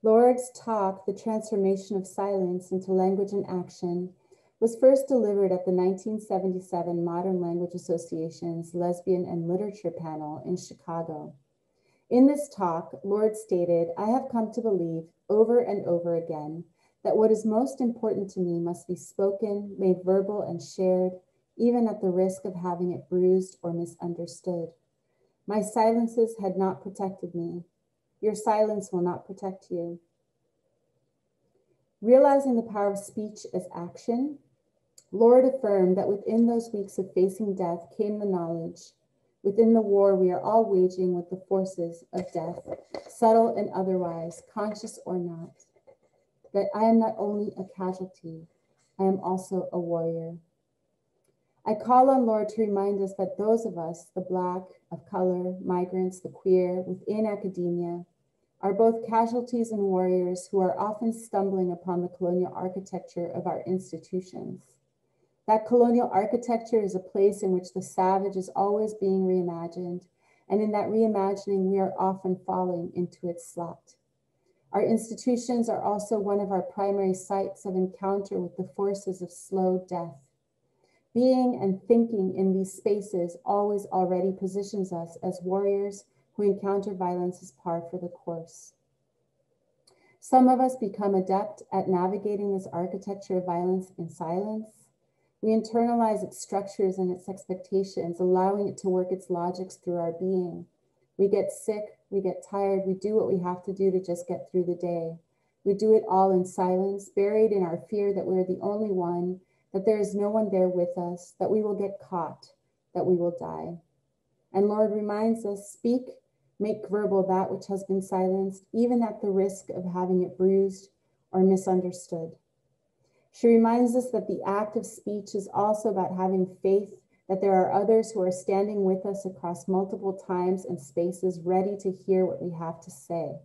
Lord's talk, The Transformation of Silence into Language and Action, was first delivered at the 1977 Modern Language Association's Lesbian and Literature panel in Chicago. In this talk, Lord stated, "I have come to believe over and over again that what is most important to me must be spoken, made verbal, and shared, even at the risk of having it bruised or misunderstood. My silences had not protected me. Your silence will not protect you." Realizing the power of speech as action, Lord affirmed that within those weeks of facing death came the knowledge, within the war we are all waging with the forces of death, subtle and otherwise, conscious or not, that I am not only a casualty, I am also a warrior. I call on Lord to remind us that those of us, the Black, of color, migrants, the queer, within academia, are both casualties and warriors who are often stumbling upon the colonial architecture of our institutions. That colonial architecture is a place in which the savage is always being reimagined, and in that reimagining, we are often falling into its slot. Our institutions are also one of our primary sites of encounter with the forces of slow death. Being and thinking in these spaces always already positions us as warriors who encounter violence as par for the course. Some of us become adept at navigating this architecture of violence in silence. We internalize its structures and its expectations, allowing it to work its logics through our being. We get sick, we get tired, we do what we have to do to just get through the day. We do it all in silence, buried in our fear that we're the only one, that there is no one there with us, that we will get caught, that we will die. And Lord reminds us, speak, make verbal that which has been silenced, even at the risk of having it bruised or misunderstood. She reminds us that the act of speech is also about having faith that there are others who are standing with us across multiple times and spaces, ready to hear what we have to say.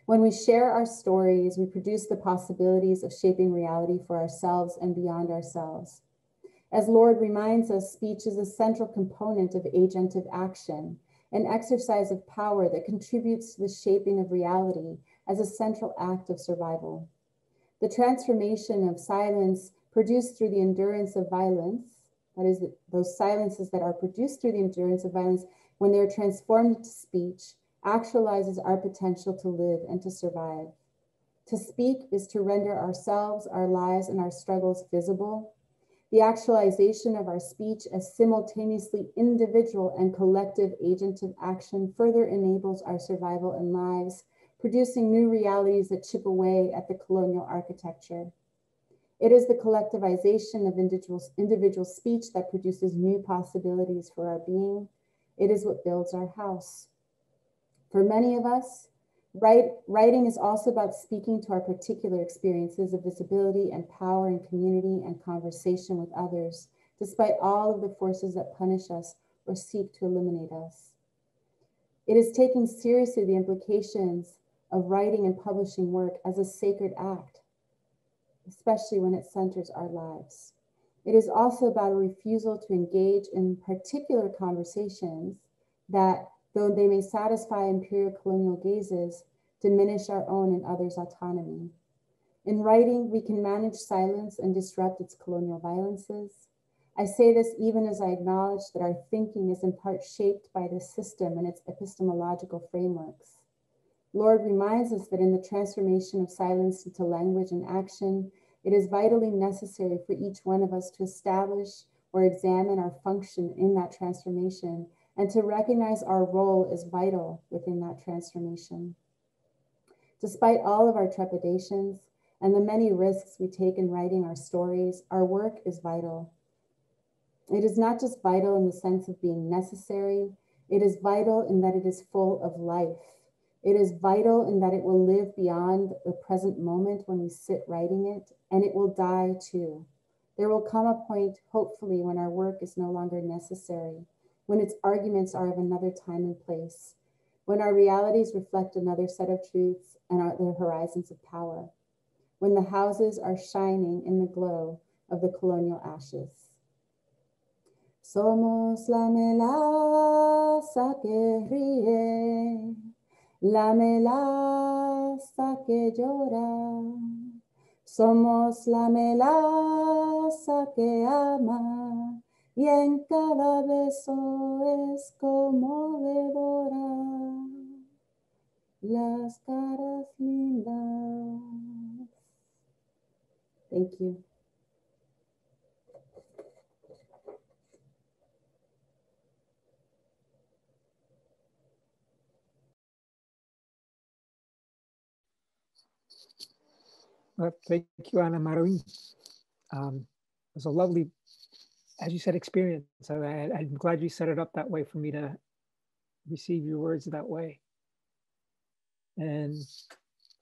When we share our stories, we produce the possibilities of shaping reality for ourselves and beyond ourselves. As Lord reminds us, speech is a central component of agentive action, an exercise of power that contributes to the shaping of reality as a central act of survival. The transformation of silence produced through the endurance of violence, that is, those silences that are produced through the endurance of violence, when they're transformed into speech, actualizes our potential to live and to survive. To speak is to render ourselves, our lives, and our struggles visible. The actualization of our speech as simultaneously individual and collective agent of action further enables our survival and lives, producing new realities that chip away at the colonial architecture. It is the collectivization of individual speech that produces new possibilities for our being. It is what builds our house. For many of us, writing is also about speaking to our particular experiences of visibility and power and community and conversation with others, despite all of the forces that punish us or seek to eliminate us. It is taking seriously the implications of writing and publishing work as a sacred act, especially when it centers our lives. It is also about a refusal to engage in particular conversations that, though they may satisfy imperial colonial gazes, diminish our own and others' autonomy. In writing, we can manage silence and disrupt its colonial violences. I say this even as I acknowledge that our thinking is in part shaped by this system and its epistemological frameworks. Lord reminds us that in the transformation of silence into language and action, it is vitally necessary for each one of us to establish or examine our function in that transformation and to recognize our role as vital within that transformation. Despite all of our trepidations and the many risks we take in writing our stories, our work is vital. It is not just vital in the sense of being necessary, it is vital in that it is full of life. It is vital in that it will live beyond the present moment when we sit writing it, and it will die too. There will come a point, hopefully, when our work is no longer necessary, when its arguments are of another time and place, when our realities reflect another set of truths and their horizons of power, when the houses are shining in the glow of the colonial ashes. Somos la melaza que ríe, la melaza que llora. Somos la melaza que ama y en cada beso es conmovedora. Las caras lindas. Thank you. Well, thank you, Ana-Maurine. It was a lovely, as you said, experience. I'm glad you set it up that way for me to receive your words that way. And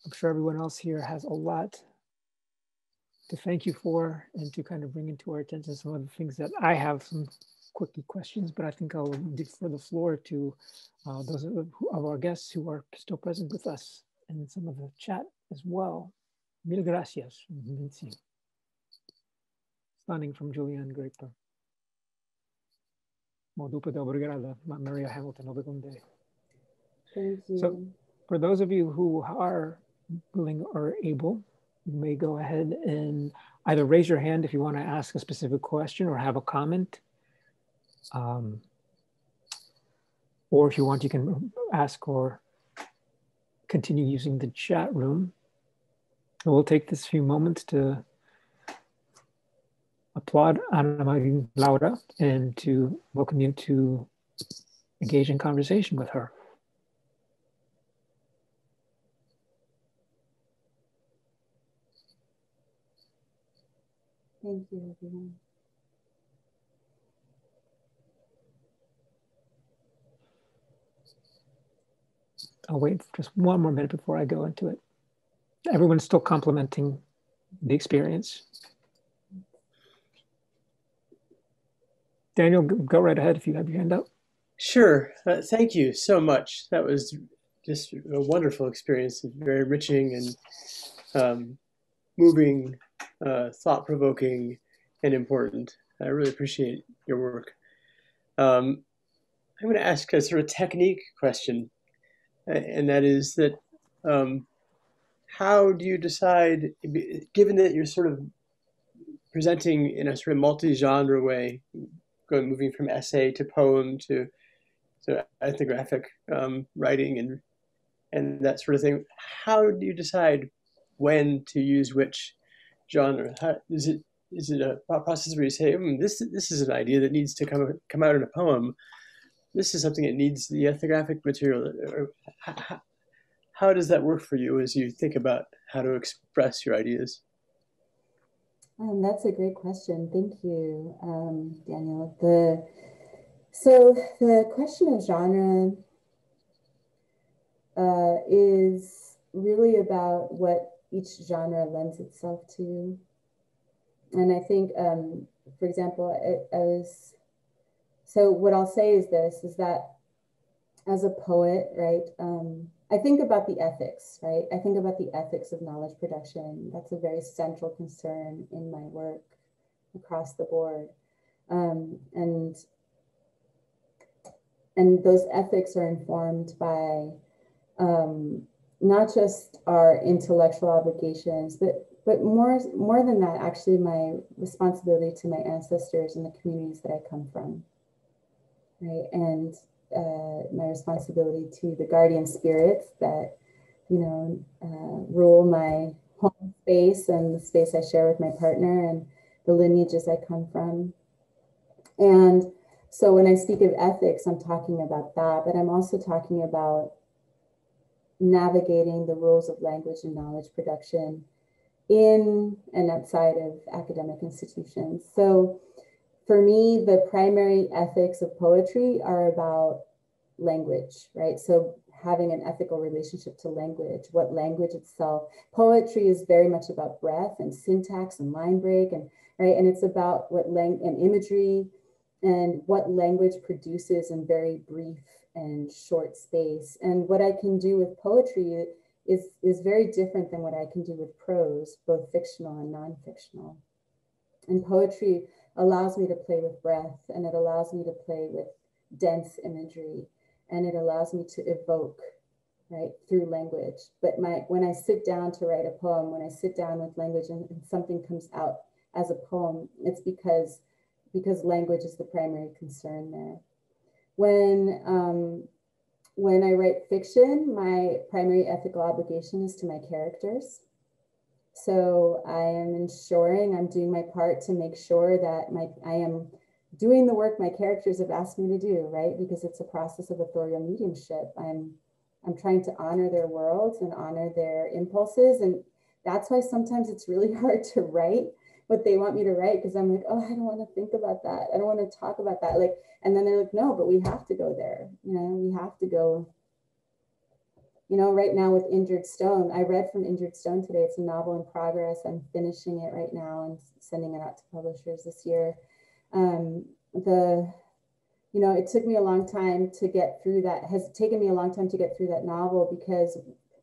I'm sure everyone else here has a lot to thank you for and to kind of bring into our attention some of the things that I have some quickie questions, but I think I'll defer the floor to those of our guests who are still present with us and some of the chat as well. Mil gracias, Vinci. Stunning from Julian Graper. Modupa de obrigada, Maria Hamilton Obegunde. Thank you. So for those of you who are willing or able, you may go ahead and either raise your hand if you want to ask a specific question or have a comment. Or if you want, you can ask or continue using the chat room. We'll take this few moments to applaud Ana-Maurine Lara and to welcome you to engage in conversation with her. Thank you, everyone. I'll wait just one more minute before I go into it. Everyone's still complimenting the experience. Daniel, go right ahead if you have your hand up. Sure. Thank you so much. That was just a wonderful experience, very enriching and moving, thought-provoking, and important. I really appreciate your work. I'm going to ask a sort of technique question, and that is that how do you decide, given that you're sort of presenting in a sort of multi-genre way, moving from essay to poem to ethnographic writing and that sort of thing, how do you decide when to use which genre? Is it a process where you say, this is an idea that needs to come out in a poem. This is something that needs the ethnographic material. How does that work for you as you think about how to express your ideas? That's a great question. Thank you, Daniel. So the question of genre is really about what each genre lends itself to. And I think, for example, so what I'll say is this, is that as a poet, right, I think about the ethics, right? I think about the ethics of knowledge production. That's a very central concern in my work across the board. And those ethics are informed by not just our intellectual obligations, but more than that, actually my responsibility to my ancestors and the communities that I come from, right? And my responsibility to the guardian spirits that, you know, rule my home space and the space I share with my partner and the lineages I come from. And so when I speak of ethics, I'm talking about that, but I'm also talking about navigating the rules of language and knowledge production in and outside of academic institutions. So for me, the primary ethics of poetry are about language, right? So having an ethical relationship to language, what language itself. Poetry is very much about breath and syntax and line break, and right, and it's about what and imagery and what language produces in very brief and short space. And what I can do with poetry is very different than what I can do with prose, both fictional and non-fictional. And poetry allows me to play with breath, and it allows me to play with dense imagery, and it allows me to evoke, right, through language. But when I sit down to write a poem, when I sit down with language and something comes out as a poem, it's because language is the primary concern there. When I write fiction, my primary ethical obligation is to my characters. So I am ensuring I'm doing my part to make sure that I am doing the work my characters have asked me to do, right? Because it's a process of authorial mediumship. I'm trying to honor their worlds and honor their impulses. And that's why sometimes it's really hard to write what they want me to write, because I'm like, oh, I don't want to think about that. I don't want to talk about that. Like, and then they're like, no, but we have to go there. You know, we have to go. You know, right now with Injured Stone, I read from Injured Stone today. It's a novel in progress. I'm finishing it right now and sending it out to publishers this year. You know, it took me a long time to get through that, has taken me a long time to get through that novel, because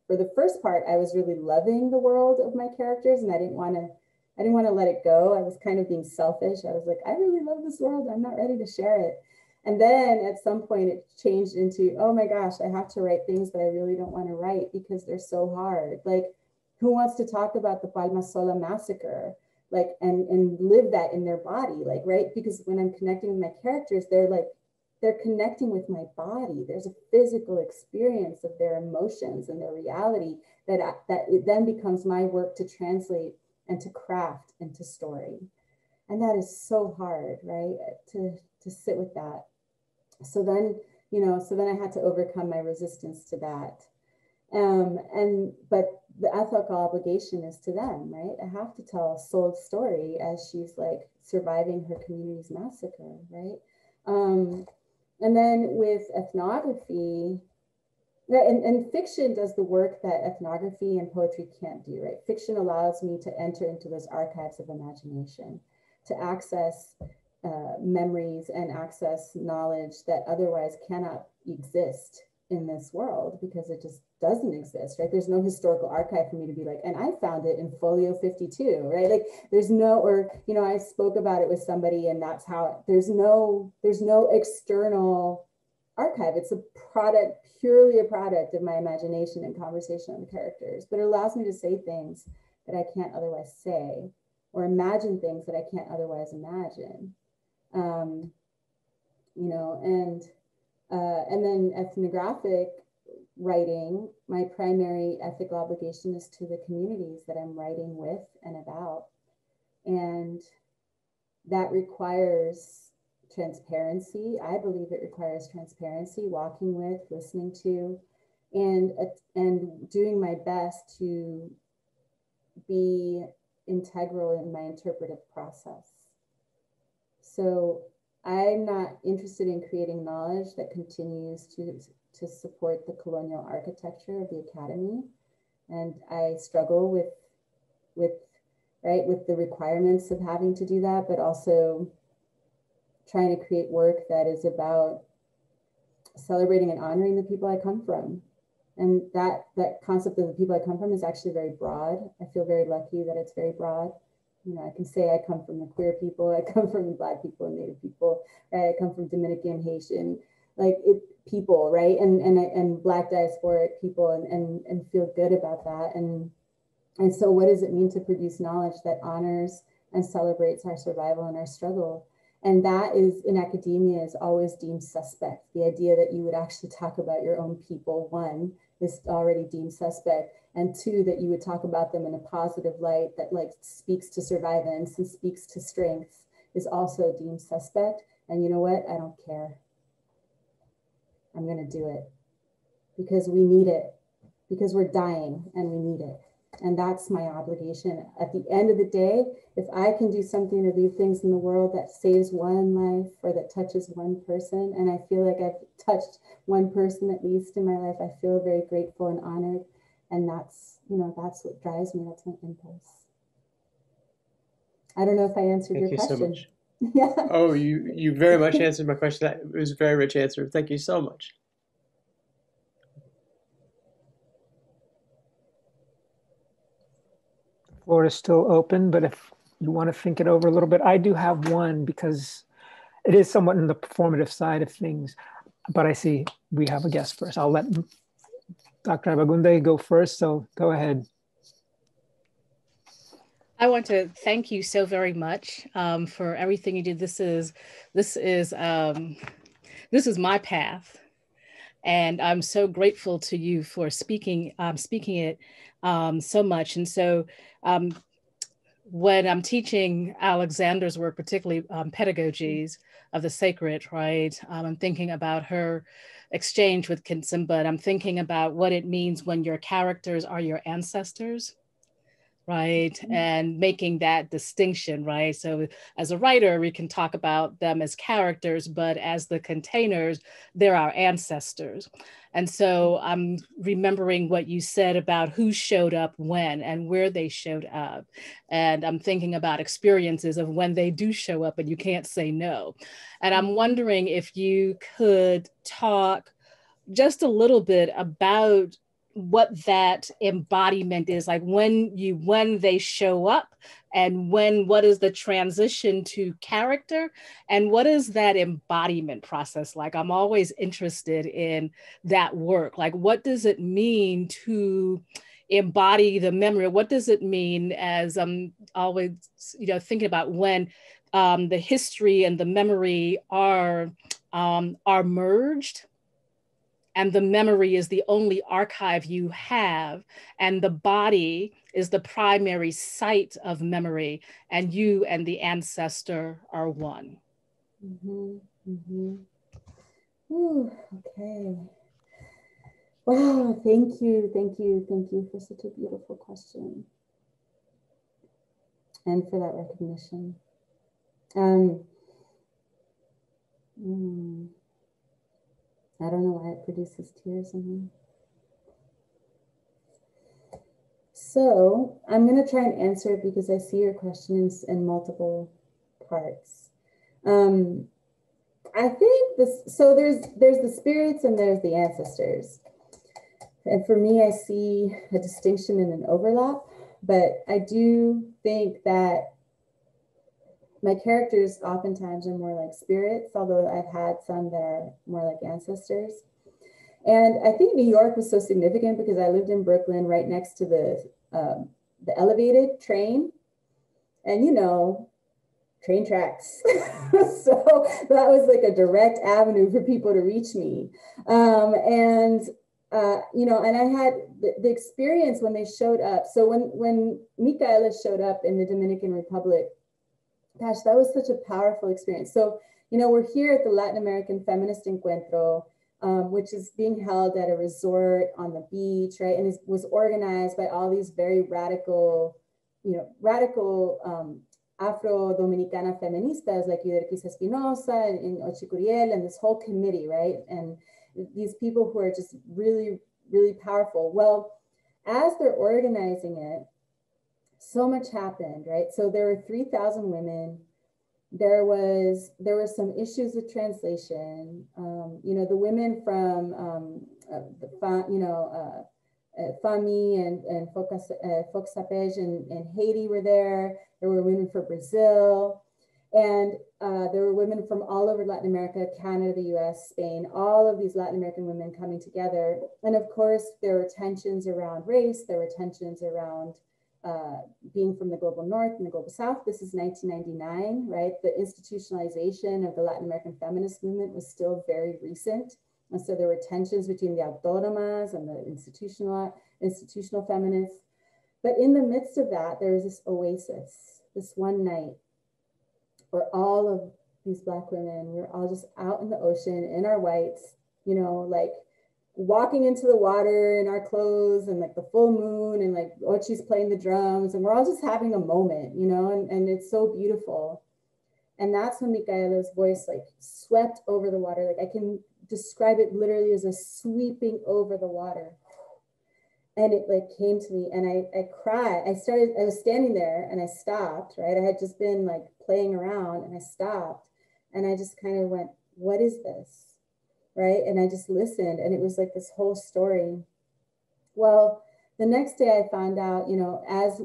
for the first part, I was really loving the world of my characters, and I didn't want to let it go. I was kind of being selfish. I was like, I really love this world. I'm not ready to share it. And then at some point it changed into, oh my gosh, I have to write things that I really don't want to write because they're so hard. Like, who wants to talk about the Palma Sola massacre? Like, and live that in their body, like, right? Because when I'm connecting with my characters, they're connecting with my body. There's a physical experience of their emotions and their reality that it then becomes my work to translate and to craft into story. And that is so hard, right? To sit with that. So then, you know, I had to overcome my resistance to that. But the ethical obligation is to them, right? I have to tell Sol's story as she's like surviving her community's massacre, right? And then with ethnography, and fiction does the work that ethnography and poetry can't do, right? Fiction allows me to enter into those archives of imagination, to access memories and access knowledge that otherwise cannot exist in this world, because it just doesn't exist, right? There's no historical archive for me to be like, and I found it in folio 52, right? Like there's no, or, you know, I spoke about it with somebody and that's how, there's no external archive. It's a product, purely a product of my imagination and conversation with the characters, but it allows me to say things that I can't otherwise say, or imagine things that I can't otherwise imagine. You know, and then ethnographic writing, my primary ethical obligation is to the communities that I'm writing with and about. And that requires transparency. I believe it requires transparency, walking with, listening to, and doing my best to be integral in my interpretive process. So I'm not interested in creating knowledge that continues to support the colonial architecture of the academy. And I struggle with the requirements of having to do that, but also trying to create work that is about celebrating and honoring the people I come from. And that concept of the people I come from is actually very broad. I feel very lucky that it's very broad. You know, I can say I come from the queer people, I come from the Black people and Native people, right? I come from Dominican, Haitian. Like people, right? And Black diasporic people, and feel good about that. And so what does it mean to produce knowledge that honors and celebrates our survival and our struggle? And that is, in academia, is always deemed suspect. The idea that you would actually talk about your own people, one, is already deemed suspect. And two, that you would talk about them in a positive light that like speaks to survivance and speaks to strength is also deemed suspect. And you know what? I don't care. I'm gonna do it because we need it, because we're dying and we need it. And that's my obligation. At the end of the day, if I can do something to leave things in the world that saves one life or that touches one person, and I feel like I've touched one person at least in my life, I feel very grateful and honored. And that's, you know, that's what drives me. That's my impulse. I don't know if I answered your question. Thank you so much. Yeah. Oh, you very much answered my question. That was a very rich answer. Thank you so much. The floor is still open, but if you want to think it over a little bit, I do have one because it is somewhat in the performative side of things, but I see we have a guest first. I'll let Dr. Abagunde go first, so go ahead. I want to thank you so very much for everything you did. This is my path, and I'm so grateful to you for speaking it so much. And so when I'm teaching Alexander's work, particularly pedagogies of the sacred, right? I'm thinking about her exchange with Kinsimba, and I'm thinking about what it means when your characters are your ancestors, right? And making that distinction, right? So as a writer, we can talk about them as characters, but as the containers, they're our ancestors. And so I'm remembering what you said about who showed up when and where they showed up. And I'm thinking about experiences of when they do show up and you can't say no. And I'm wondering if you could talk just a little bit about what that embodiment is, like when they show up, and what is the transition to character, and what is that embodiment process like? I'm always interested in that work. Like, what does it mean to embody the memory? What does it mean, as I'm always, thinking about when the history and the memory are merged, and the memory is the only archive you have, and the body is the primary site of memory, and you and the ancestor are one. Ooh, okay. Wow, thank you for such a beautiful question and for that recognition. I don't know why it produces tears in me. So I'm going to try and answer it because I see your questions in multiple parts. I think so there's the spirits and there's the ancestors. And for me, I see a distinction and an overlap, but I do think that my characters oftentimes are more like spirits, although I've had some that are more like ancestors. And I think New York was so significant because I lived in Brooklyn right next to the elevated train, and train tracks. So that was like a direct avenue for people to reach me. And I had the experience when they showed up. So when Micaela showed up in the Dominican Republic, gosh, that was such a powerful experience. So, we're here at the Latin American Feminist Encuentro, which is being held at a resort on the beach, right? And was organized by all these very radical Afro-Dominicana feministas like Yuderquisa Espinosa and Ochicuriel and this whole committee, right? And these people who are just really, really powerful. Well, as they're organizing it, so much happened, right? So there were 3,000 women. There were some issues with translation. The women from FAMI and Foxapej and Haiti were there. There were women from Brazil. And there were women from all over Latin America, Canada, the US, Spain, all of these Latin American women coming together. And of course, there were tensions around race, there were tensions around being from the global north and the global south. This is 1999, right? The institutionalization of the Latin American feminist movement was still very recent. And so there were tensions between the autónomas and the institutional feminists. But in the midst of that, there was this oasis, this one night where all of these Black women, we're all just out in the ocean in our whites, you know, like walking into the water in our clothes and like the full moon and like Ochi's playing the drums and we're all just having a moment, you know, and it's so beautiful. And that's when Micaela's voice like swept over the water. Like I can describe it literally as a sweeping over the water. And it like came to me and I cried. I was standing there and I stopped, right? I had just been like playing around and I stopped and I just kind of went, what is this? Right? And I just listened and it was like this whole story. Well, the next day I found out, you know, as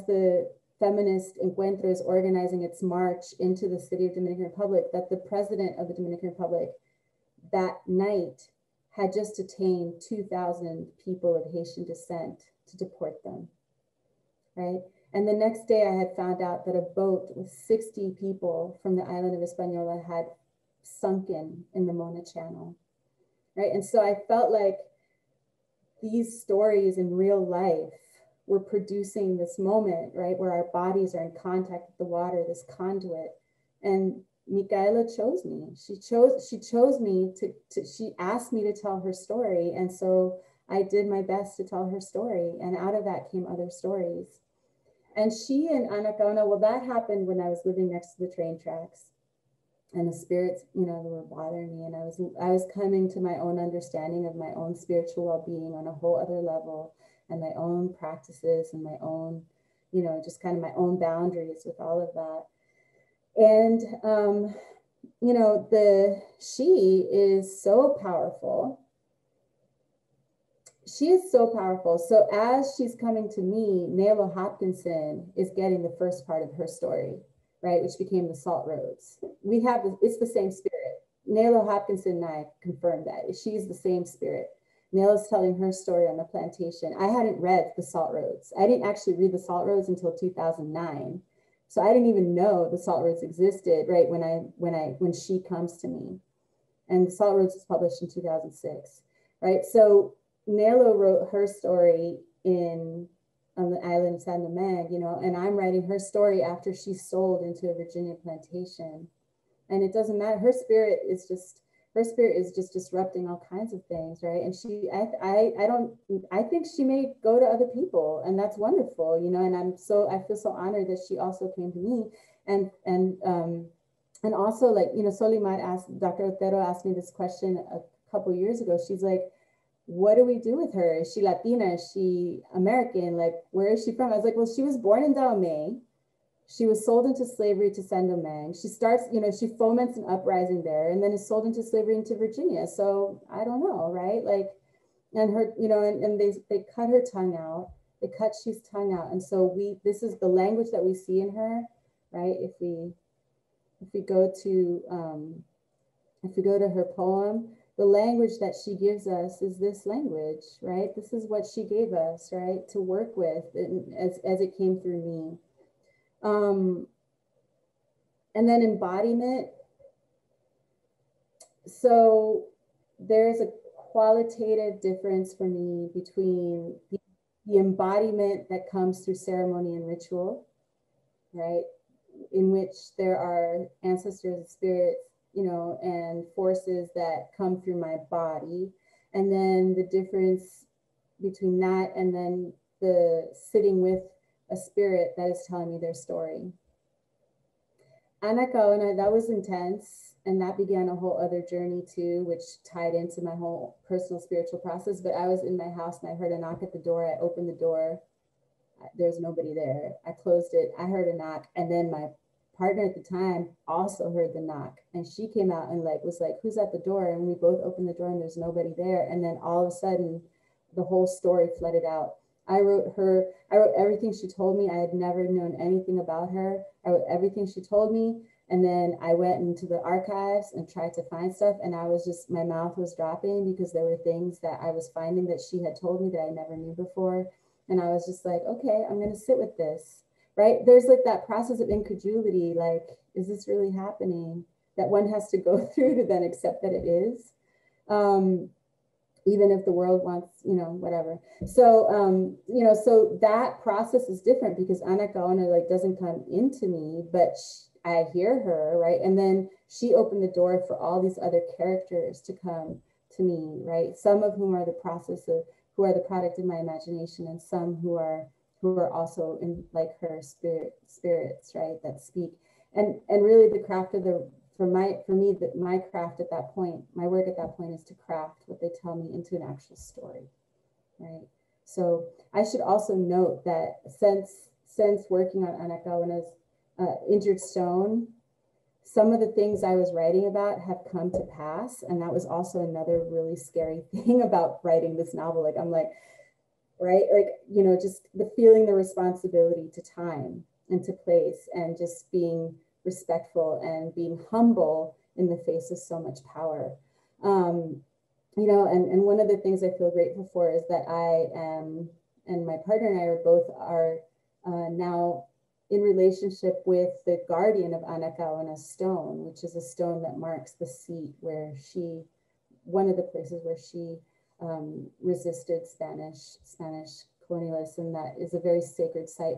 the Feminist Encuentro is organizing its march into the city of Dominican Republic, that the president of the Dominican Republic that night had just detained 2,000 people of Haitian descent to deport them, right? And the next day I had found out that a boat with 60 people from the island of Hispaniola had sunken in the Mona Channel, right? And so I felt like these stories in real life were producing this moment, right? Where our bodies are in contact with the water, this conduit. And Micaela chose me. She chose me she asked me to tell her story. And so I did my best to tell her story. And out of that came other stories. And she and Ana Kaona, well, that happened when I was living next to the train tracks. And the spirits, you know, they were bothering me. And I was coming to my own understanding of my own spiritual well-being on a whole other level, and my own practices and my own, you know, just kind of my own boundaries with all of that. And, you know, she is so powerful. She is so powerful. So as she's coming to me, Nalo Hopkinson is getting the first part of her story, right? Which became the Salt Roads. It's the same spirit. Nalo Hopkinson and I confirmed that. She's the same spirit. Nayla's telling her story on the plantation. I hadn't read the Salt Roads. I didn't actually read the Salt Roads until 2009. So I didn't even know the Salt Roads existed, right, when she comes to me. And the Salt Roads was published in 2006, right? So Nayla wrote her story on the island of San Domingue, you know, and I'm writing her story after she's sold into a Virginia plantation. And it doesn't matter, her spirit is just disrupting all kinds of things, right? And I think she may go to other people, and that's wonderful, you know. And I feel so honored that she also came to me, and also, like, you know, Solimar Dr. Otero asked me this question a couple years ago. She's like, what do we do with her? Is she Latina? Is she American? Like, where is she from? I was like, well, she was born in Dahomey. She was sold into slavery to San Domingue. She starts, you know, she foments an uprising there and then is sold into slavery into Virginia. So I don't know, right? Like, and her, you know, and they cut her tongue out. They cut She's tongue out. And so this is the language that we see in her, right? If we go to her poem, the language that she gives us is this language, right? This is what she gave us, right? To work with as it came through me. And then embodiment. So there's a qualitative difference for me between the embodiment that comes through ceremony and ritual, right? In which there are ancestors and spirits, you know, and forces that come through my body. And then the difference between that and then the sitting with a spirit that is telling me their story. Ana Kaona, that was intense. And that began a whole other journey too, which tied into my whole personal spiritual process. But I was in my house and I heard a knock at the door. I opened the door. There's nobody there. I closed it. I heard a knock. And then my partner at the time also heard the knock. And she came out and was like, who's at the door? And we both opened the door and there's nobody there. And then all of a sudden, the whole story flooded out. I wrote everything she told me. I had never known anything about her. I wrote everything she told me. And then I went into the archives and tried to find stuff, and I was just, my mouth was dropping because there were things that I was finding that she had told me that I never knew before. And I was just like, okay, I'm gonna sit with this, right? There's like that process of incredulity, like, is this really happening? That one has to go through to then accept that it is. Even if the world wants, you know, whatever. So, you know, so that process is different because Ana Kaona like doesn't come into me, but I hear her, right? And then she opened the door for all these other characters to come to me, right? Some of whom are the process of, who are the product of my imagination, and some who are also in like her spirits, right? That speak. And really the craft of the, for me, my craft at that point, my work at that point is to craft what they tell me into an actual story, right? So I should also note that since working on Ana Kaona's Injured Stone, some of the things I was writing about have come to pass. And that was also another really scary thing about writing this novel. Like, I'm like, right? Like, you know, just the feeling the responsibility to time and to place and just being respectful and being humble in the face of so much power. You know, and one of the things I feel grateful for is that I am, and my partner and I are both now in relationship with the guardian of Ana Kaona's stone, which is a stone that marks the seat where she, one of the places where she resisted Spanish colonialists, and that is a very sacred site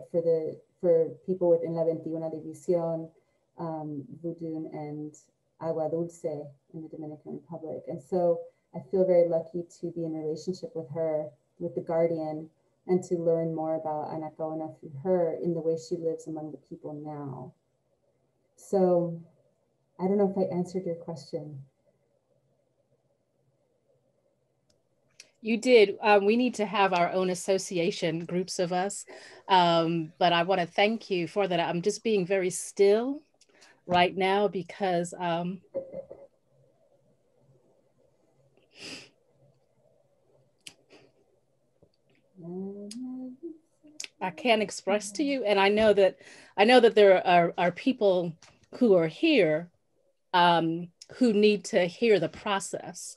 for people within La 21 División, Vudun, and Agua Dulce in the Dominican Republic. And so I feel very lucky to be in relationship with her, with the guardian, and to learn more about Ana Kaona through her in the way she lives among the people now. So I don't know if I answered your question. You did. We need to have our own association, groups of us. But I want to thank you for that. I'm just being very still right now because I can't express to you. And I know that there are people who are here who need to hear the process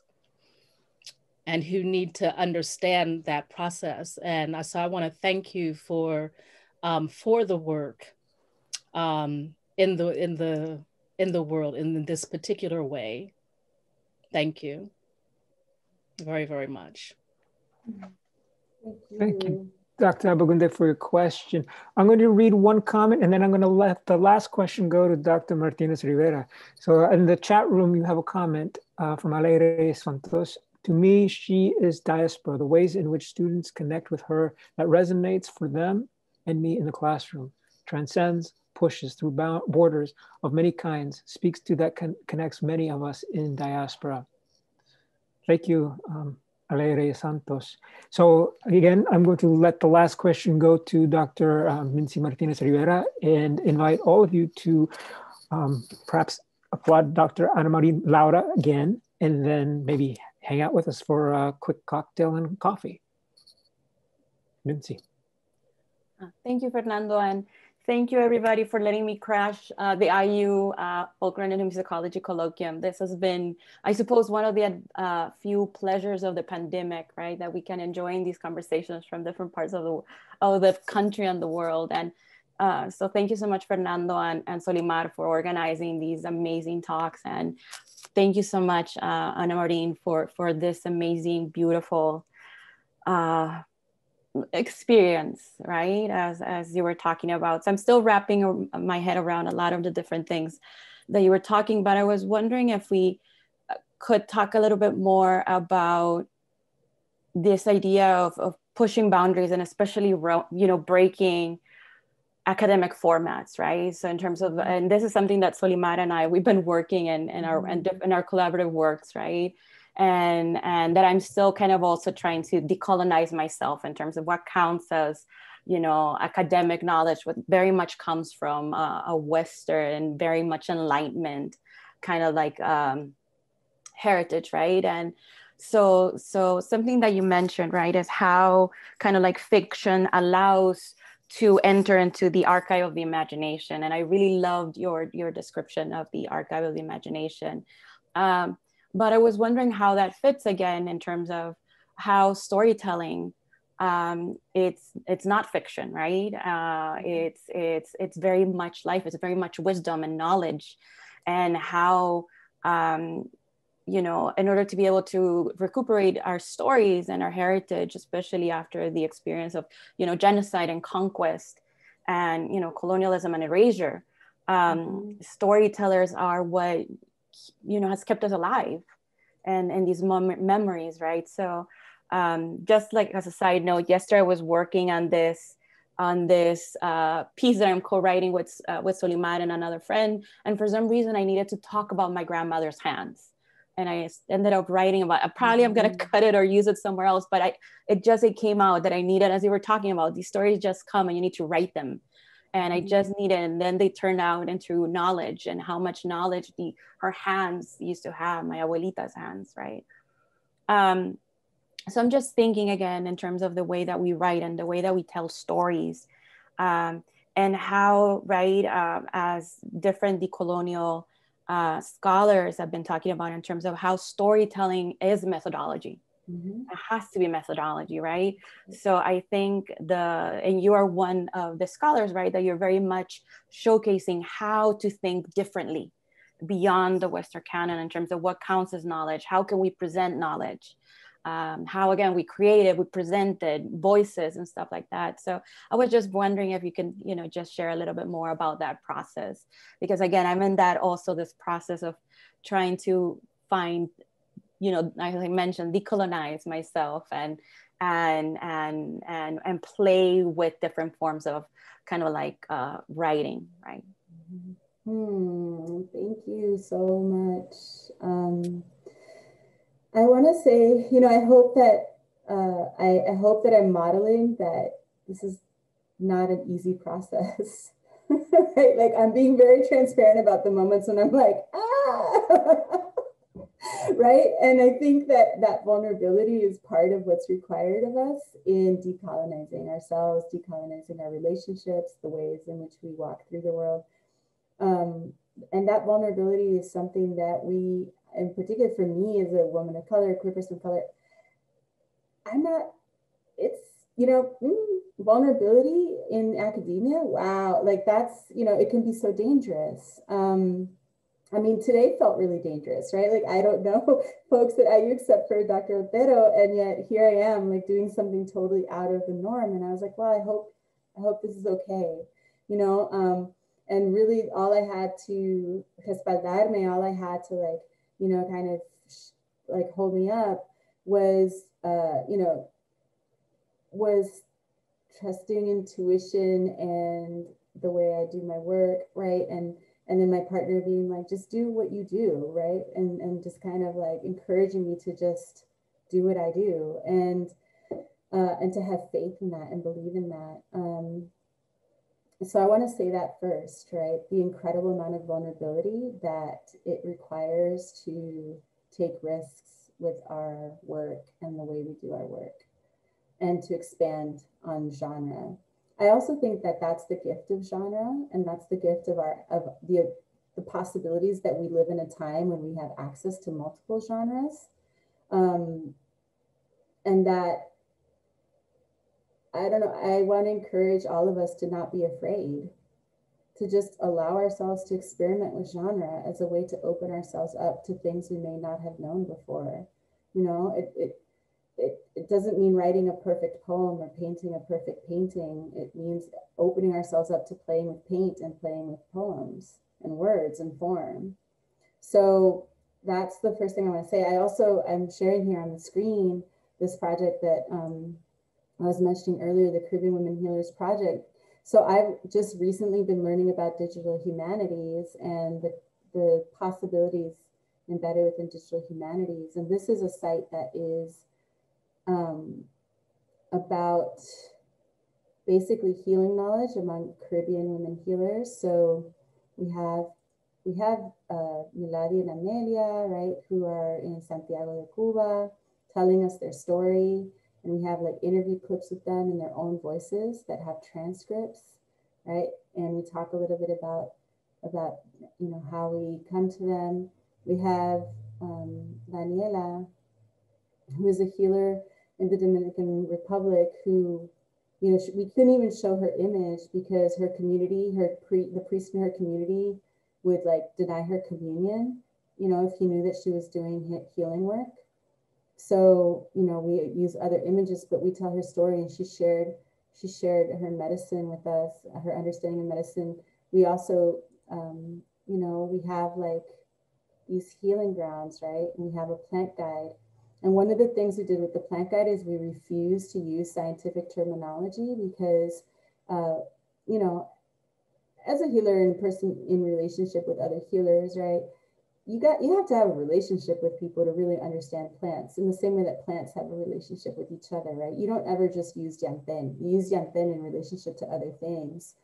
and who need to understand that process. And so I want to thank you for the work in the world in this particular way. Thank you very, very much. Thank you, Dr. Abagunde, for your question. I'm going to read one comment and then I'm going to let the last question go to Dr. Martinez Rivera. So in the chat room, you have a comment from Alegre Santos. To me, she is diaspora, the ways in which students connect with her that resonates for them and me in the classroom, transcends, pushes through borders of many kinds, speaks to that connects many of us in diaspora. Thank you, Alegre Santos. So again, I'm going to let the last question go to Dr. Mincy Martinez Rivera and invite all of you to perhaps applaud Dr. Ana-Maurine Lara again, and then maybe hang out with us for a quick cocktail and coffee. Mincy. Thank you, Fernando, and thank you everybody for letting me crash the IU Folklore and Musicology Colloquium. This has been, I suppose, one of the few pleasures of the pandemic, right? That we can enjoy in these conversations from different parts of the country and the world. And so thank you so much, Fernando and Solimar, for organizing these amazing talks. And thank you so much, Ana-Maurine, for this amazing, beautiful experience, right? As you were talking about. So I'm still wrapping my head around a lot of the different things that you were talking about. I was wondering if we could talk a little bit more about this idea of pushing boundaries, and especially, you know, breaking academic formats, right? So in terms of, and this is something that Solimar and I, we've been working in our collaborative works, right? And that I'm still kind of also trying to decolonize myself in terms of what counts as, you know, academic knowledge, what very much comes from a Western, very much Enlightenment kind of like heritage, right? And so something that you mentioned, right, is how kind of like fiction allows to enter into the archive of the imagination. And I really loved your description of the archive of the imagination. But I was wondering how that fits again in terms of how storytelling, it's not fiction, right? It's very much life, it's very much wisdom and knowledge, and how, you know, in order to be able to recuperate our stories and our heritage, especially after the experience of, you know, genocide and conquest and, you know, colonialism and erasure, storytellers are what, you know, has kept us alive and these memories, right? So just like as a side note, yesterday I was working on this piece that I'm co-writing with Solimar and another friend. And for some reason I needed to talk about my grandmother's hands. And I ended up writing about, probably I'm gonna cut it or use it somewhere else, but it came out that I needed, as you were talking about, these stories just come and you need to write them. And I just needed, and then they turned out into knowledge, and how much knowledge her hands used to have, my abuelita's hands, right? So I'm just thinking again in terms of the way that we write and the way that we tell stories, and how, right, as different decolonial scholars have been talking about in terms of how storytelling is methodology. It has to be methodology, right? So I think and you are one of the scholars, right, that you're very much showcasing how to think differently beyond the Western canon in terms of what counts as knowledge, how can we present knowledge, how, again, we presented voices and stuff like that. So I was just wondering if you can, you know, just share a little bit more about that process, because again, I'm in that also, this process of trying to find, you know, as I mentioned, decolonize myself and play with different forms of kind of like writing, right? Thank you so much. I want to say, you know, I hope that I hope that I'm modeling that this is not an easy process, right? Like, I'm being very transparent about the moments when I'm like, right? And I think that that vulnerability is part of what's required of us in decolonizing ourselves, decolonizing our relationships, the ways in which we walk through the world. And that vulnerability is something that we, in particular for me as a woman of color, queer person of color, it's, you know, vulnerability in academia, wow, like that's, you know, it can be so dangerous. I mean, today felt really dangerous, right? Like, I don't know folks that I knew except for Dr. Otero, and yet here I am, like, doing something totally out of the norm. And I was like, well, I hope this is okay, you know? And really all I had to, respaldarme, all I had to, like, you know, kind of like hold me up was, you know, was trusting intuition and the way I do my work, right? And then my partner being like, just do what you do, right? And just kind of like encouraging me to just do what I do, and to have faith in that and believe in that. So I want to say that first, right? The incredible amount of vulnerability that it requires to take risks with our work and the way we do our work, and to expand on genre. I also think that that's the gift of genre, and that's the gift of the possibilities that we live in a time when we have access to multiple genres, and that, I don't know, I want to encourage all of us to not be afraid, to just allow ourselves to experiment with genre as a way to open ourselves up to things we may not have known before. You know, it doesn't mean writing a perfect poem or painting a perfect painting. It means opening ourselves up to playing with paint and playing with poems and words and form. So that's the first thing I want to say. I'm sharing here on the screen this project that I was mentioning earlier, the Caribbean Women Healers Project. So I've just recently been learning about digital humanities and the possibilities embedded within digital humanities. And this is a site that is about basically healing knowledge among Caribbean women healers. So we have Milady and Amelia, right, who are in Santiago de Cuba, telling us their story and we have like interview clips with them in their own voices that have transcripts, right? And we talk a little bit about you know, how we come to them. We have Daniela, who is a healer in the Dominican Republic, who, you know, we couldn't even show her image because her community, the priest in her community would like deny her communion, you know, if he knew that she was doing healing work. So, you know, we use other images, but we tell her story, and she shared her medicine with us, her understanding of medicine. We also, you know, we have like these healing grounds, right? And we have a plant guide. And one of the things we did with the plant guide is we refused to use scientific terminology because, you know, as a healer and a person in relationship with other healers, right? You have to have a relationship with people to really understand plants, in the same way that plants have a relationship with each other, right? You don't ever just use yanten. You use yanten in relationship to other things,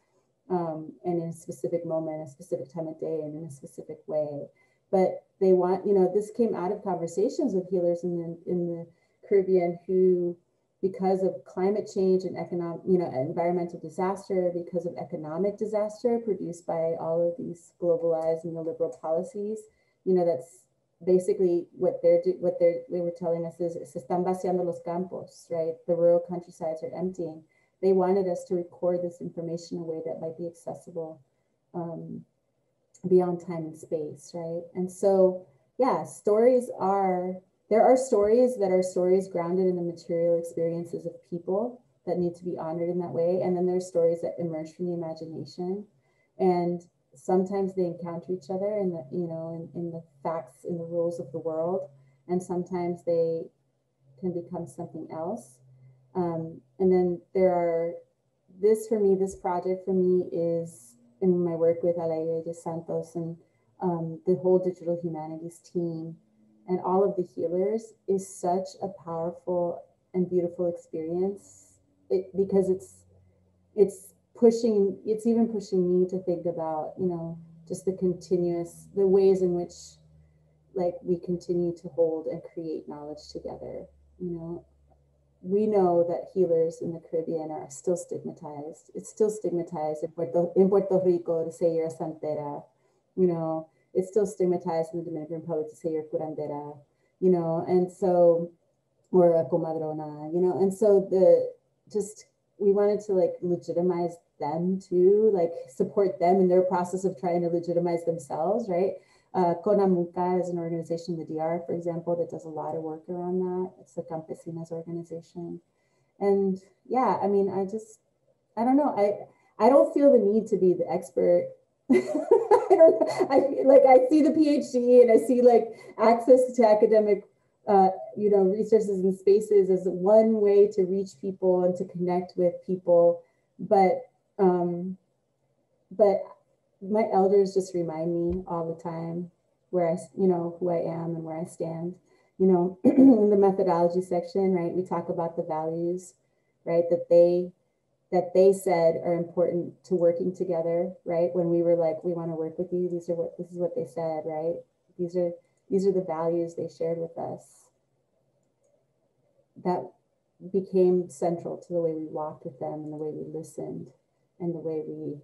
and in a specific moment, a specific time of day, and in a specific way. But they want, you know, this came out of conversations with healers in the Caribbean who, because of climate change and economic, you know, environmental disaster, because of economic disaster produced by all of these globalized neoliberal policies, you know, that's basically what they were telling us is se están vaciando los campos, right? The rural countrysides are emptying. They wanted us to record this information in a way that might be accessible beyond time and space, right? And so, yeah, there are stories that are stories grounded in the material experiences of people that need to be honored in that way. And then there's stories that emerge from the imagination. And sometimes they encounter each other in the, you know, in the facts, in the rules of the world. And sometimes they can become something else. And then there are, this project for me is in my work with Alaye de Santos and the whole digital humanities team and all of the healers is such a powerful and beautiful experience. Because it's even pushing me to think about, you know, just the ways in which like we continue to hold and create knowledge together. You know, we know that healers in the Caribbean are still stigmatized. It's still stigmatized in Puerto Rico to say you're a santera, you know, it's still stigmatized in the Dominican Republic to say you're curandera, you know, and so, or a comadrona, you know, and so we wanted to like legitimize them too, like support them in their process of trying to legitimize themselves, right? Conamuca is an organization in the DR, for example, that does a lot of work around that. It's the Campesinas organization. And yeah, I mean, I don't know. I don't feel the need to be the expert. I see the PhD and I see like access to academic you know, resources and spaces as one way to reach people and to connect with people. But my elders just remind me all the time where you know, who I am and where I stand. You know, in the methodology section, right, we talk about the values, right, that they said are important to working together, right? When we were like, we want to work with you, this is what they said, right? These are the values they shared with us that became central to the way we walked with them and the way we listened and the way we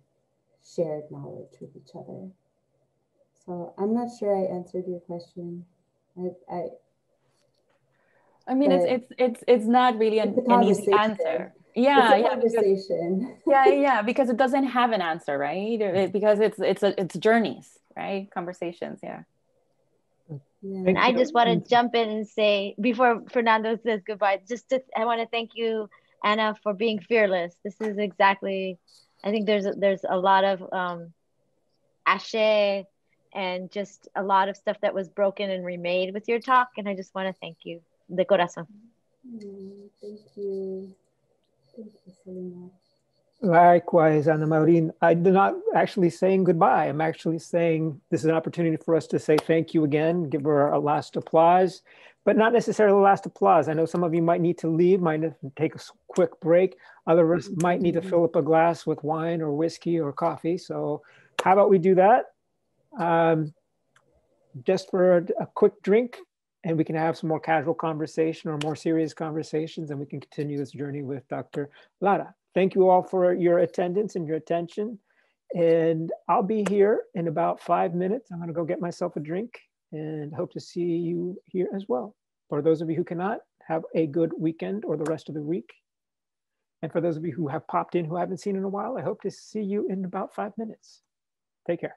shared knowledge with each other. So I'm not sure I answered your question. I mean, it's not really an easy answer. Yeah, it's a conversation. Because it doesn't have an answer, right? Because it's journeys, right? Conversations, yeah. And I just want to jump in and say, before Fernando says goodbye, I want to thank you, Ana, for being fearless. This is exactly, I think there's a lot of ashe and just a lot of stuff that was broken and remade with your talk. And I just want to thank you, de corazón. Thank you. Thank you, Selena. Likewise, Ana-Maurine. I'm not actually saying goodbye. I'm actually saying this is an opportunity for us to say thank you again, give her a last applause, but not necessarily the last applause. I know some of you might need to leave, might take a quick break. Others might need to fill up a glass with wine or whiskey or coffee. So how about we do that? Just for a quick drink and we can have some more casual conversation or more serious conversations, and we can continue this journey with Dr. Lara. Thank you all for your attendance and your attention. And I'll be here in about 5 minutes. I'm gonna go get myself a drink and hope to see you here as well. For those of you who cannot, have a good weekend or the rest of the week. And for those of you who have popped in who I haven't seen in a while, I hope to see you in about 5 minutes. Take care.